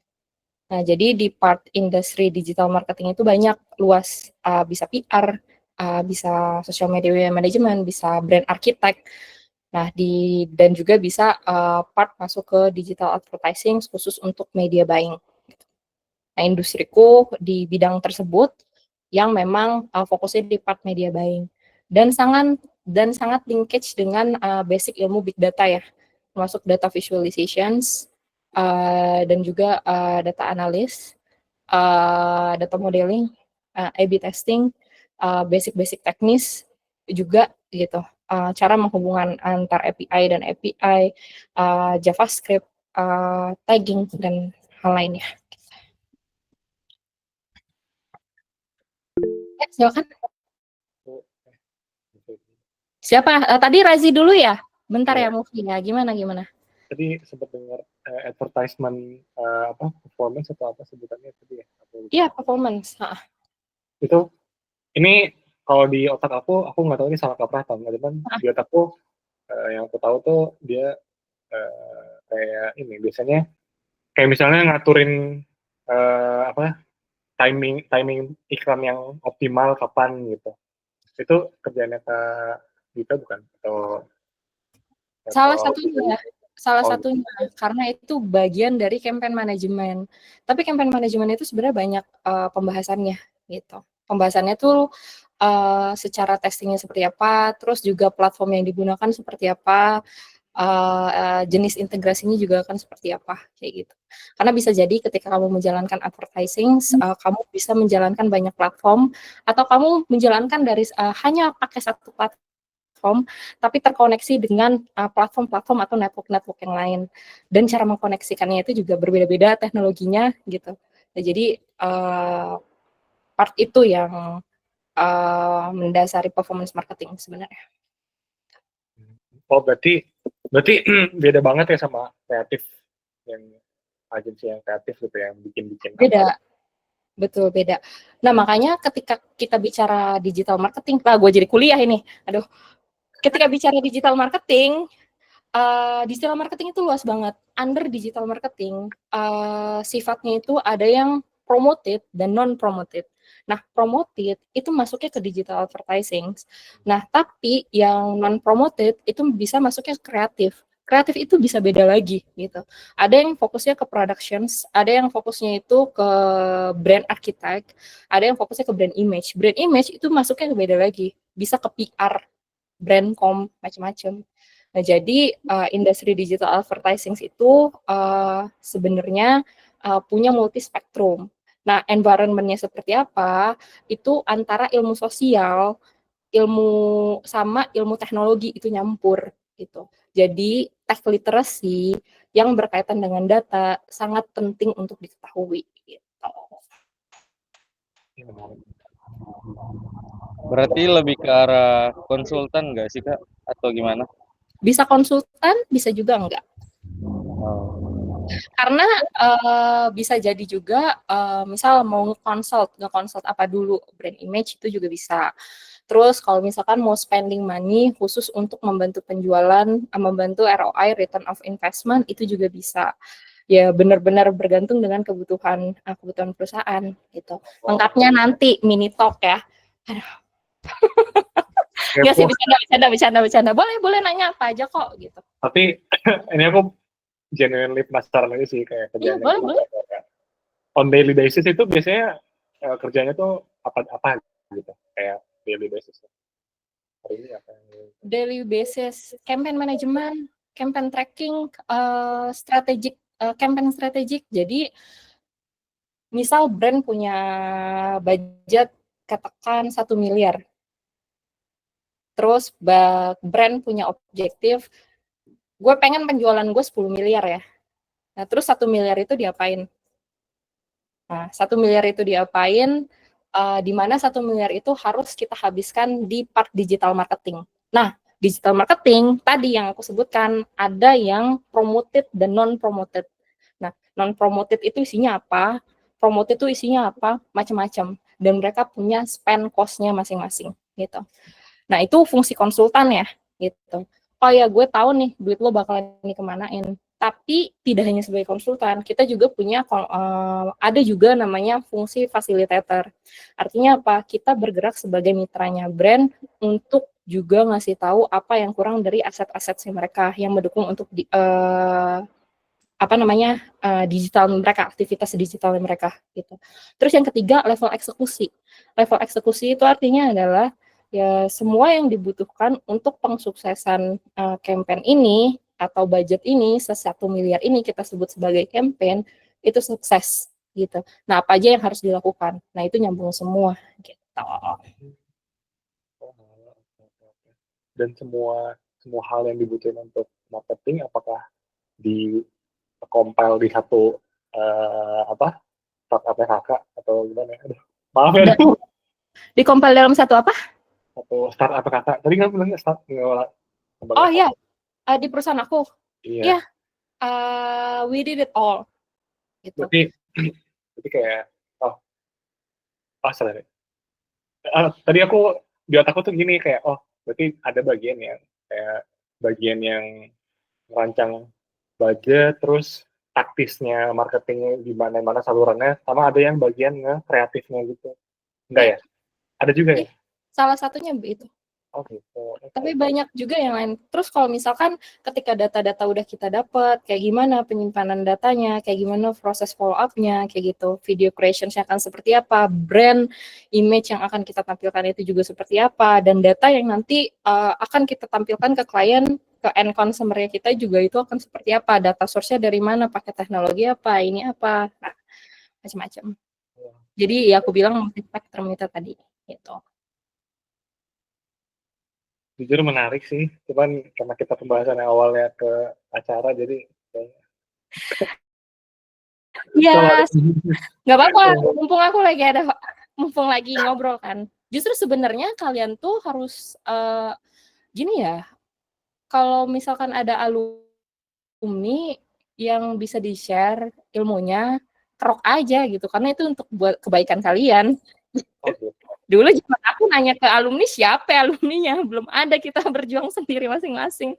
Nah, jadi di part industri digital marketing itu banyak luas, bisa PR, bisa social media management, bisa brand architect. Nah, dan juga bisa part masuk ke digital advertising khusus untuk media buying. Nah, industriku di bidang tersebut yang memang fokusnya di part media buying dan sangat linkage dengan basic ilmu big data ya, termasuk data visualizations dan juga data analis, data modeling, A/B testing, basic-basic teknis juga gitu. Cara menghubungkan antar API dan API, JavaScript, tagging dan hal lainnya. Ya, silakan. Siapa? Tadi Razi dulu ya? Bentar ya, Mufi ya. Gimana? Tadi sempat dengar advertisement performance atau apa sebutannya tadi ya? Iya, performance. Itu ini kalau di otak aku nggak tahu ini salah kaprah atau enggak, cuman di otakku yang aku tahu tuh dia kayak ini biasanya kayak misalnya ngaturin timing iklan yang optimal kapan gitu. Itu kerjanya Kak Gita bukan? Salah satunya karena itu bagian dari campaign management. Tapi campaign management itu sebenarnya banyak pembahasannya gitu. Pembahasannya tuh secara testingnya seperti apa, terus juga platform yang digunakan seperti apa, jenis integrasinya juga akan seperti apa kayak gitu. Karena bisa jadi ketika kamu menjalankan advertising, kamu bisa menjalankan banyak platform atau kamu menjalankan dari hanya pakai satu platform tapi terkoneksi dengan platform-platform atau network-network yang lain. Dan cara mengkoneksikannya itu juga berbeda-beda teknologinya gitu. Nah, jadi part itu yang mendasari performance marketing sebenarnya. Oh, berarti beda banget ya sama kreatif, yang agensi yang kreatif gitu yang bikin beda. Betul, beda. Nah, makanya ketika kita bicara digital marketing, gue jadi kuliah ini. Aduh. Ketika bicara digital marketing itu luas banget. Under digital marketing, sifatnya itu ada yang promoted dan non-promoted. Nah, promoted itu masuknya ke digital advertising. Nah, tapi yang non-promoted itu bisa masuknya ke kreatif. Kreatif itu bisa beda lagi gitu. Ada yang fokusnya ke productions, ada yang fokusnya itu ke brand architect, ada yang fokusnya ke brand image. Brand image itu masuknya ke beda lagi. Bisa ke PR, brandcom, macam-macam. Nah, jadi industri digital advertising itu sebenarnya punya multi spektrum. Nah, environment-nya seperti apa? Itu antara ilmu sosial, sama ilmu teknologi itu nyampur gitu. Jadi, tech literacy yang berkaitan dengan data sangat penting untuk diketahui gitu. Berarti lebih ke arah konsultan nggak sih, Kak? Atau gimana? Bisa konsultan, bisa juga enggak. Karena bisa jadi juga misal mau nge-consult apa dulu, brand image itu juga bisa. Terus kalau misalkan mau spending money khusus untuk membantu penjualan, membantu ROI, return of investment, itu juga bisa. Ya benar-benar bergantung dengan kebutuhan perusahaan gitu. Lengkapnya nanti mini talk ya. Nggak sih, bercanda. Boleh nanya apa aja kok gitu. Tapi ini aku genuinely penasaran aja sih kayak kerjanya. Boleh. On daily basis itu biasanya kerjanya tuh apa gitu, kayak daily basis. Hari ini apa yang Daily basis, campaign management, campaign tracking, campaign strategik. Jadi misal brand punya budget katakan 1 miliar. Terus brand punya objektif, gue pengen penjualan gue 10 miliar ya. Nah, terus 1 miliar itu diapain? Nah, 1 miliar itu diapain? Di mana 1 miliar itu harus kita habiskan di part digital marketing. Nah, digital marketing tadi yang aku sebutkan, ada yang promoted dan non promoted. Nah, non promoted itu isinya apa? Promoted itu isinya apa? Macam-macam. Dan mereka punya spend cost-nya masing-masing gitu. Nah, itu fungsi konsultan ya gitu. Oh ya, gue tahu nih duit lo bakalan dikemanain. Tapi tidak hanya sebagai konsultan, kita juga punya ada juga namanya fungsi fasilitator. Artinya apa? Kita bergerak sebagai mitranya brand untuk juga ngasih tahu apa yang kurang dari aset-aset si mereka yang mendukung untuk digital mereka, aktivitas digital mereka gitu. Terus yang ketiga, level eksekusi. Level eksekusi itu artinya adalah ya semua yang dibutuhkan untuk pengsuksesan campaign ini atau budget ini, 1 miliar ini kita sebut sebagai campaign, itu sukses gitu. Nah, apa aja yang harus dilakukan? Nah, itu nyambung semua gitu. Dan semua hal yang dibutuhin untuk marketing apakah di compile di satu startupnya kakak atau gimana? Aduh, maaf ya. Di compile dalam satu apa? Satu startup kakak. Tadi kan bilangnya start. Oh iya, di perusahaan aku. Iya. We did it all. Gitu. Berarti kayak sorry. Tadi aku di otakku tuh gini kayak berarti ada bagian yang merancang budget, terus taktisnya marketingnya gimana salurannya, sama ada yang bagian kreatifnya gitu. Enggak ya? Ada juga ya? Salah satunya begitu. Oh gitu. Tapi banyak juga yang lain. Terus kalau misalkan ketika data-data udah kita dapat, kayak gimana penyimpanan datanya, kayak gimana proses follow up-nya, kayak gitu. Video creation-nya akan seperti apa, brand image yang akan kita tampilkan itu juga seperti apa, dan data yang nanti akan kita tampilkan ke klien, ke end consumer kita juga itu akan seperti apa, data source-nya dari mana, pakai teknologi apa, ini apa, nah, macam-macam. Jadi ya aku bilang multi-spectrum itu tadi, gitu. Jujur menarik sih, cuman karena kita pembahasan yang awalnya ke acara, jadi ya nggak apa-apa, mumpung lagi ngobrol kan. Justru sebenarnya kalian tuh harus gini ya, kalau misalkan ada alumni yang bisa di-share ilmunya, kerok aja gitu, karena itu untuk buat kebaikan kalian. Dulu zaman aku nanya ke alumni, siapa alumninya? Belum ada, kita berjuang sendiri masing-masing.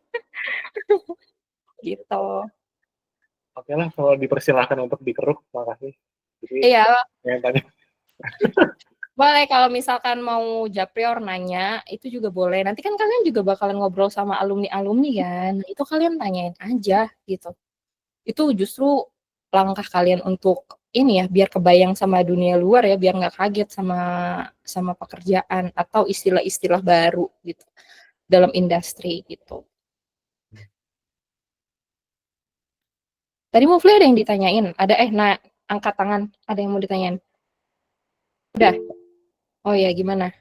Gitu. Oke lah, kalau dipersilahkan untuk dikeruk, makasih. Jadi, iya. Tanya. Boleh, kalau misalkan mau Japrior nanya, itu juga boleh. Nanti kan kalian juga bakalan ngobrol sama alumni-alumni kan. Itu kalian tanyain aja gitu. Itu justru langkah kalian untuk ini ya, biar kebayang sama dunia luar ya, biar nggak kaget sama pekerjaan atau istilah-istilah baru gitu dalam industri gitu. Tadi Mufli ada yang ditanyain, ada angkat tangan, ada yang mau ditanyain. Udah. Oh ya, gimana?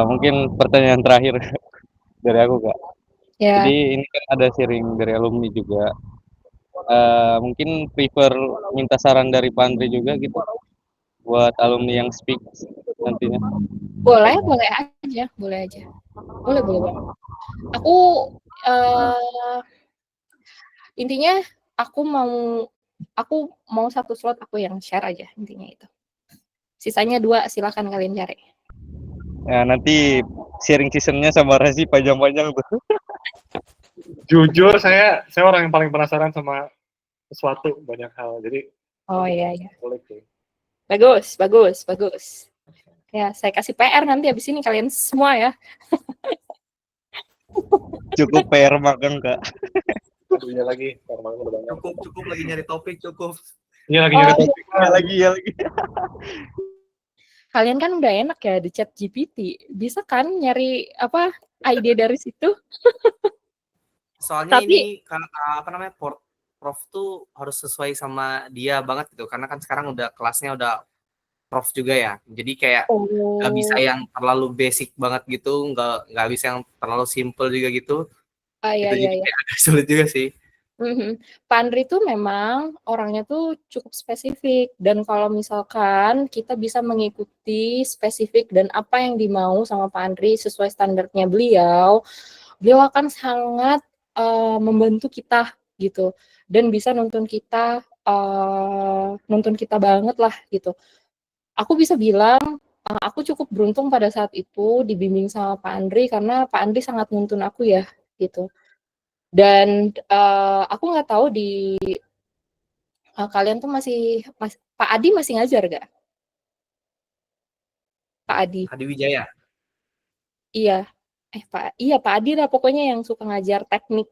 Mungkin pertanyaan terakhir dari aku, Kak. Ya. Jadi ini kan ada sharing dari alumni juga. Mungkin prefer minta saran dari Pak Andri juga gitu buat alumni yang speak nantinya. Boleh aja. Boleh banget. Aku intinya aku mau 1 slot aku yang share aja, intinya itu. Sisanya 2 silakan kalian cari. Ya, nanti sharing seasonnya sama Razi panjang-panjang tuh. Jujur saya orang yang paling penasaran sama sesuatu, banyak hal. Jadi iya. Boleh sih. Bagus. Ya, saya kasih PR nanti habis ini kalian semua ya. Cukup PR magang, Kak. Aduhnya lagi, udah banyak. Cukup lagi nyari topik, cukup. Iya, lagi nyari topik. Lagi. Kalian kan udah enak ya di chat GPT. Bisa kan nyari ide dari situ? Soalnya ini kan prof tuh harus sesuai sama dia banget gitu, karena kan sekarang udah kelasnya udah prof juga ya, jadi kayak nggak bisa yang terlalu basic banget gitu, nggak bisa yang terlalu simple juga gitu. Iya. Jadi kayak agak sulit juga sih. Pak Andri tuh memang orangnya tuh cukup spesifik dan kalau misalkan kita bisa mengikuti spesifik dan apa yang dimau sama Pak Andri sesuai standarnya beliau akan sangat membantu kita gitu dan bisa nuntun kita banget lah gitu. Aku bisa bilang aku cukup beruntung pada saat itu dibimbing sama Pak Andri karena Pak Andri sangat nuntun aku ya gitu. Dan aku nggak tahu di kalian tuh Pak Adi masih ngajar gak? Pak Adi. Adi Wijaya. Iya. Pak Adi lah pokoknya yang suka ngajar teknik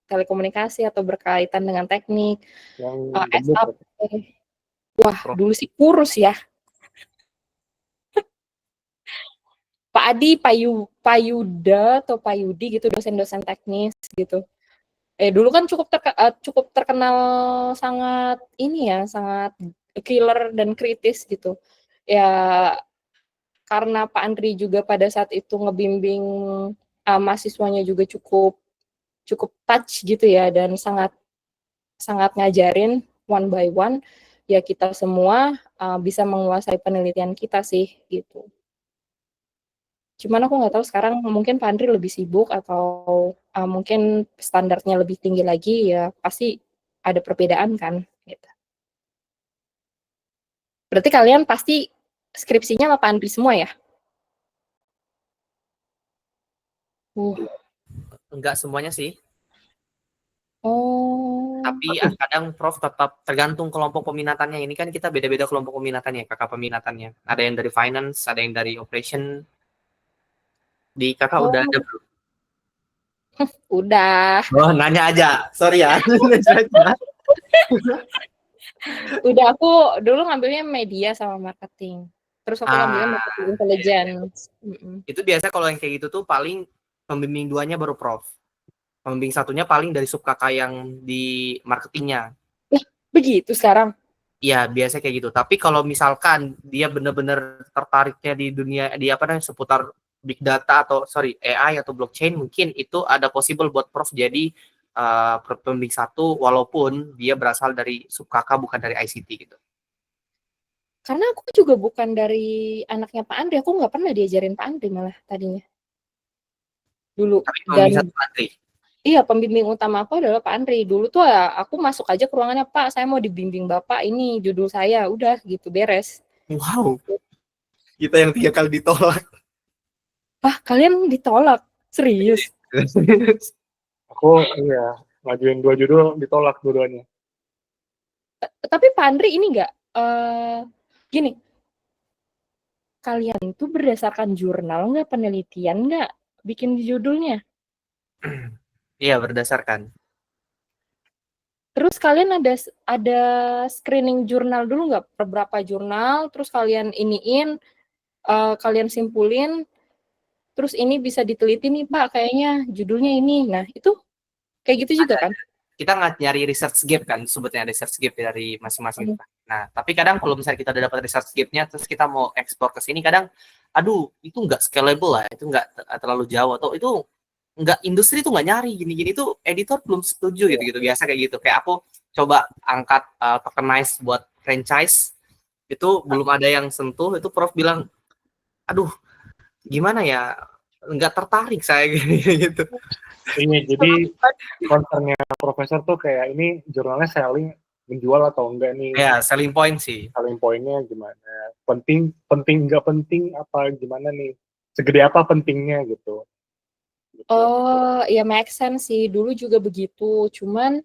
telekomunikasi atau berkaitan dengan teknik. Yang SAP. Wah, dulu sih kurus ya. Pak Adi, Pak Yuda atau Pak Yudi gitu, dosen-dosen teknis gitu. Dulu kan cukup terkenal sangat sangat killer dan kritis gitu. Ya karena Pak Andri juga pada saat itu ngebimbing mahasiswanya juga cukup touch gitu ya dan sangat ngajarin one by one ya kita semua bisa menguasai penelitian kita sih gitu. Cuman aku nggak tahu sekarang mungkin Pak Andri lebih sibuk atau mungkin standarnya lebih tinggi lagi ya pasti ada perbedaan kan gitu. Berarti kalian pasti skripsinya sama Pak Andri semua ya? Enggak semuanya sih. Oh. Tapi kadang Prof tetap tergantung kelompok peminatannya. Ini kan kita beda-beda kelompok peminatannya, kakak peminatannya. Ada yang dari finance, ada yang dari operation. Di kakak udah ada belum? Udah. Oh, nanya aja. Sorry ya. Udah, aku dulu ngambilnya media sama marketing. Terus aku ngambilnya marketing intelligence. Itu biasa kalau yang kayak gitu tuh paling pembimbing 2-nya baru Prof. Pembimbing 1-nya paling dari sub kakak yang di marketingnya. Begitu sekarang? Iya, biasa kayak gitu. Tapi kalau misalkan dia benar-benar tertariknya di dunia seputar big data atau AI atau blockchain, mungkin itu ada possible buat Prof jadi pembimbing 1 walaupun dia berasal dari sub kakak bukan dari ICT gitu. Karena aku juga bukan dari anaknya Pak Andri, aku nggak pernah diajarin Pak Andri malah tadinya. Dulu. Tapi pembimbing 1 Pak Andri. Iya, pembimbing utama aku adalah Pak Andri. Dulu tuh ya aku masuk aja ke ruangannya, Pak, saya mau dibimbing Bapak, ini judul saya, udah gitu beres. Wow. Kita yang 3 kali ditolak. Kalian ditolak? Serius? Aku ngajuin 2 judul ditolak dua-duanya. Tapi Pak Andri ini nggak gini, kalian tuh berdasarkan jurnal nggak, penelitian nggak bikin di judulnya? Iya, berdasarkan. Terus kalian ada screening jurnal dulu nggak? Beberapa jurnal, terus kalian kalian simpulin, terus ini bisa diteliti nih Pak, kayaknya judulnya ini. Nah, itu kayak gitu juga kan? Kita nyari research gap kan, sebetulnya research gap dari masing-masing. Nah, tapi kadang kalau misalnya kita udah dapat research gap-nya, terus kita mau ekspor ke sini, kadang, aduh, itu nggak scalable lah, itu nggak terlalu jauh, atau itu nggak, industri tuh nggak nyari, gini-gini tuh editor belum setuju gitu-gitu, biasa kayak gitu. Kayak aku coba angkat tokenize buat franchise, itu belum ada yang sentuh, itu Prof bilang, aduh, gimana ya, nggak tertarik saya gitu. Ini jadi concernnya profesor tuh kayak ini jurnalnya selling, menjual atau enggak nih? Ya, selling point sih. Selling pointnya gimana? Penting nggak penting apa gimana nih? Segede apa pentingnya gitu? Oh, ya make sense sih. Dulu juga begitu. Cuman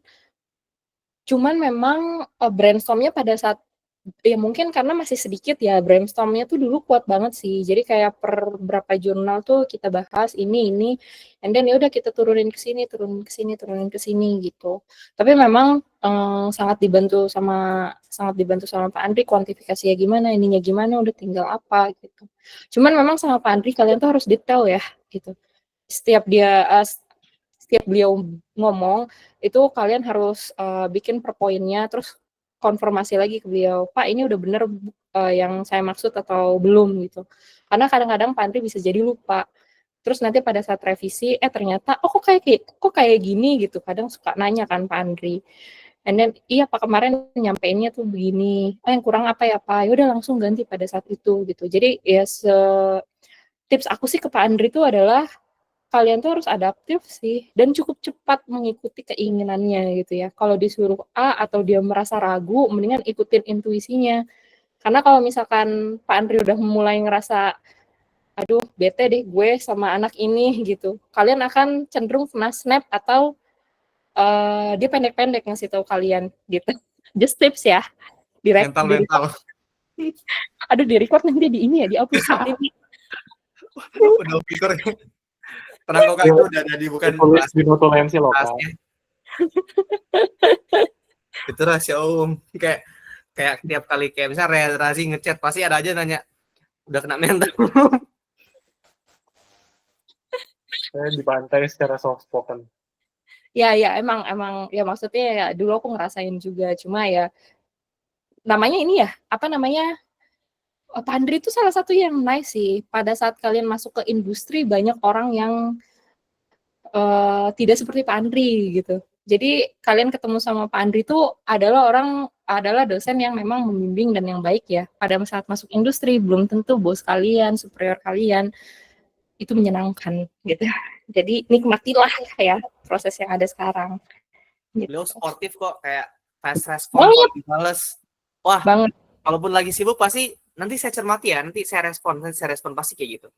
memang brainstormnya pada saat ya mungkin karena masih sedikit ya, brainstormnya tuh dulu kuat banget sih. Jadi kayak per berapa jurnal tuh kita bahas ini, and then ya udah kita turunin ke sini gitu. Tapi memang sangat dibantu sama Pak Andri, kuantifikasinya gimana, ininya gimana, udah tinggal apa gitu. Cuman memang sama Pak Andri kalian tuh harus detail ya gitu. Setiap beliau ngomong itu kalian harus bikin per poinnya, terus konfirmasi lagi ke beliau, Pak ini udah bener yang saya maksud atau belum gitu. Karena kadang-kadang Pak Andri bisa jadi lupa. Terus nanti pada saat revisi, ternyata, oh kok kayak gini gitu. Kadang suka nanya kan Pak Andri. And then, iya Pak kemarin nyampeinnya tuh begini. Yang kurang apa ya Pak? Ya udah langsung ganti pada saat itu gitu. Jadi ya tips aku sih ke Pak Andri itu adalah kalian tuh harus adaptif sih dan cukup cepat mengikuti keinginannya gitu ya. Kalau disuruh A atau dia merasa ragu, mendingan ikutin intuisinya. Karena kalau misalkan Pak Andri udah mulai ngerasa aduh bete deh gue sama anak ini gitu, kalian akan cenderung kena snap atau dia pendek-pendek ngasih tahu kalian gitu. Just tips ya. Mental. Aduh di record nanti di ini ya, dihapus ini. Udah pikir. Tenang kok Kak, itu udah jadi bukan Tulis di notulensi loh Kak. rahasianya. Itu rahasia umum. Kayak tiap kali kayak misalnya Razi ngechat pasti ada aja nanya udah kena mental. Saya dibantai secara soft spoken. Ya emang ya maksudnya ya dulu aku ngerasain juga, cuma ya namanya ini ya apa namanya, Pak Andri itu salah satu yang nice sih. Pada saat kalian masuk ke industri banyak orang yang tidak seperti Pak Andri gitu. Jadi kalian ketemu sama Pak Andri itu adalah dosen yang memang membimbing dan yang baik ya. Pada saat masuk industri belum tentu bos kalian, superior kalian itu menyenangkan gitu. Jadi nikmatilah ya proses yang ada sekarang. Gitu. Beliau sportif kok, kayak fast respon kalau dibales. Wah, Banget. Walaupun lagi sibuk pasti nanti saya cermati ya, nanti saya respon pasti kayak gitu.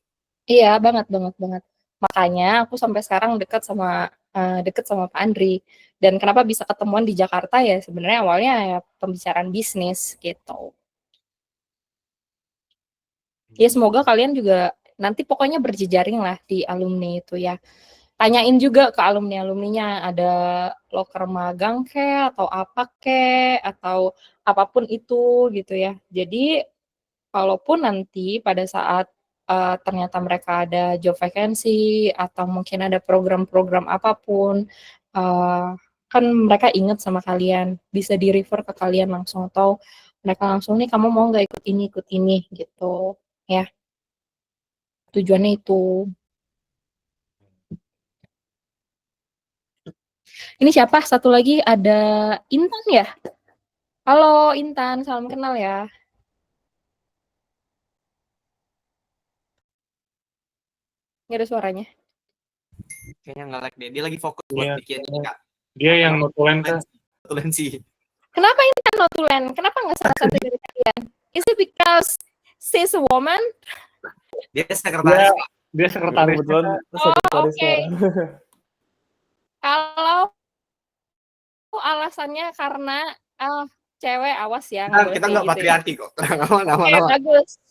Iya, banget. Makanya aku sampai sekarang dekat sama Pak Andri. Dan kenapa bisa ketemuan di Jakarta ya sebenarnya awalnya ya pembicaraan bisnis gitu. Ya semoga kalian juga nanti pokoknya berjejaring lah di alumni itu ya. Tanyain juga ke alumni-alumninya ada loker magang atau apa atau apapun itu gitu ya. Jadi kalaupun nanti pada saat ternyata mereka ada job vacancy atau mungkin ada program-program apapun, kan mereka ingat sama kalian, bisa di-refer ke kalian langsung atau mereka langsung nih kamu mau nggak ikut ini gitu ya. Tujuannya itu. Ini siapa? Satu lagi ada Intan ya? Halo Intan, salam kenal ya. Nggak ada suaranya. Kayaknya nggak like deh. Dia lagi fokus buat bikin ini Kak. Dia yang notulen Kak. Notulensi. Kenapa Intan notulen? Kenapa nggak salah satu dari kalian? Is it because she's a woman? Dia sekretaris Kak. Dia sekretaris. Kebetulan sekretaris oke. Kalau alasannya karena cewek awas ya. Kita nggak patriarki kok. Bagus.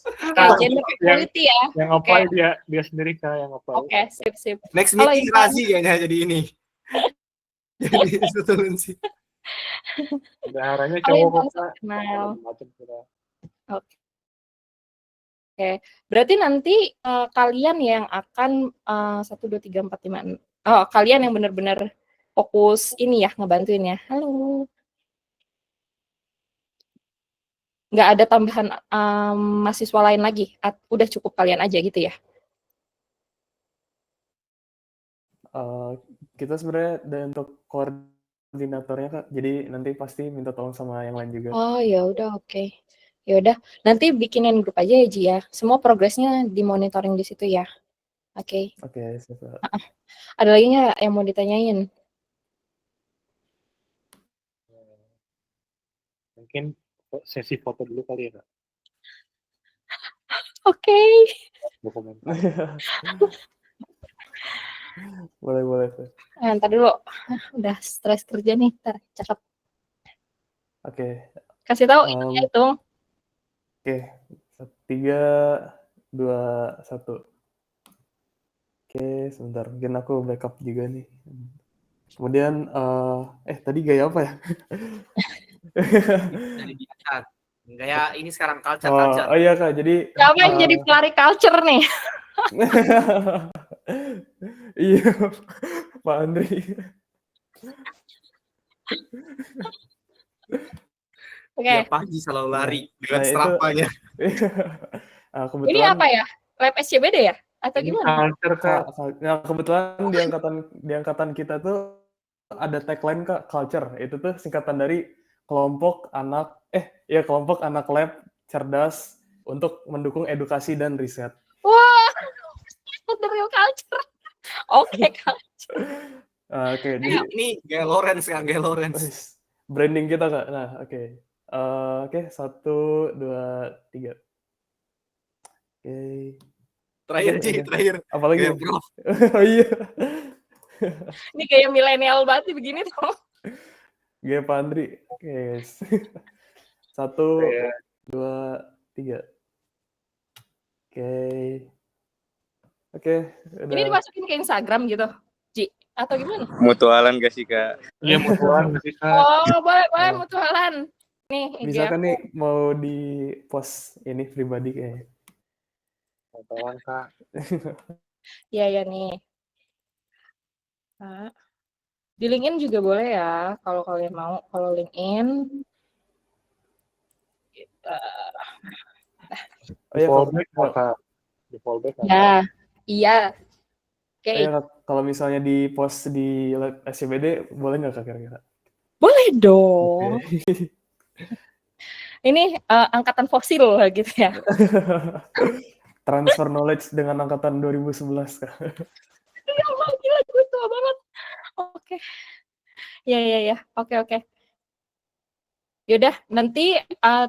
Gender equality ya. Yang apply dia sendiri Kak yang apply. Oke, sip. Next meeting Razi kayaknya jadi ini. Jadi notulensi. Bendaharanya cowok Kak. Oke. Berarti nanti kalian yang akan 1, 2, 3, 4, 5. Kalian yang benar-benar fokus ini ya ngebantuin ya. Halo. Nggak ada tambahan mahasiswa lain lagi? Udah cukup kalian aja gitu ya? Kita sebenarnya ada untuk koordinatornya Kak, jadi nanti pasti minta tolong sama yang lain juga. Oh ya udah oke. Ya udah nanti bikinin grup aja ya Ji ya. Semua progresnya dimonitoring di situ ya. Oke. Oke, siap. Ada lagi nggak yang mau ditanyain? Mungkin sesi foto dulu kali ya Kak. Oke. Boleh. Ntar dulu. Udah stres kerja nih. Ntar cakep. Oke. Kasih tahu itu. Oke. 3, 2, 1. Oke, sebentar. Mungkin aku backup juga nih. Kemudian, tadi gaya apa ya? Jadi biasa. Gaya ini sekarang culture. Oh iya Kak, jadi Siapa yang jadi pelari culture nih? Iya, Pak Andri. Oke. Ya pagi selalu lari dengan strapanya. Kebetulan, ini apa ya? Lab SCBD ya? Atau Ini gimana? culture Kak. Nah, kebetulan di angkatan kita tuh ada tagline Kak, culture. Itu tuh singkatan dari kelompok anak lab cerdas untuk mendukung edukasi dan riset. Wah, the real culture. Oke, culture. Oke, jadi Ini gaya Lawrence ya, gaya Lawrence. wis, branding kita Kak. Nah, oke. Oke, 1, 2, 3. Oke. Terakhir Oke, Ci, oke. terakhir. Apalagi? Gaya Prof. Oh iya. Ini kayak milenial banget begini tuh. Gaya Pak Andri. Oke. 1, Kayak 2, 3. Oke. Oke, Ini udah. dimasukin ke Instagram gitu, Ci? Atau gimana? Mutualan gak sih Kak? iya mutualan sih Kak. Oh, boleh Oh. mutualan. Nih, IG Bisa kan aku. nih mau di post ini pribadi kayaknya. Mutualan Kak. Iya, ya nih. Nah, di LinkedIn juga boleh ya, kalau kalian mau. Kalau LinkedIn, Oh iya, Fallback Kak. Di fallback Kak. ya, iya. Oke, kalau misalnya di post di SCBD boleh nggak Kak kira-kira? boleh dong. Oke. Ini angkatan fosil lah gitu ya. Transfer knowledge dengan angkatan 2011 Kak. Ya Allah, gila gue tua banget. Oke. Ya. Oke. Yaudah, nanti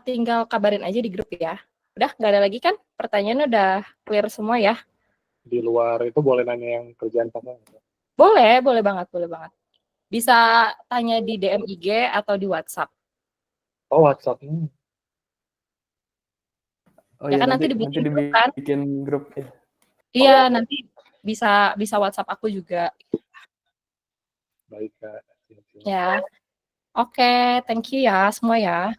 tinggal kabarin aja di grup ya. Udah, nggak ada lagi kan? Pertanyaannya udah clear semua ya? Di luar itu boleh nanya yang kerjaan Kakak. Boleh banget. Bisa tanya di DM IG atau di WhatsApp. Oh WhatsApp. Oh Ya iya, kan nanti dibikin grup kan? dibikin grup ya. Iya, nanti bisa WhatsApp aku juga. Baik Kak. Siap-siap. Ya. Oke, thank you ya semua ya.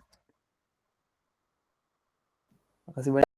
Makasih banyak.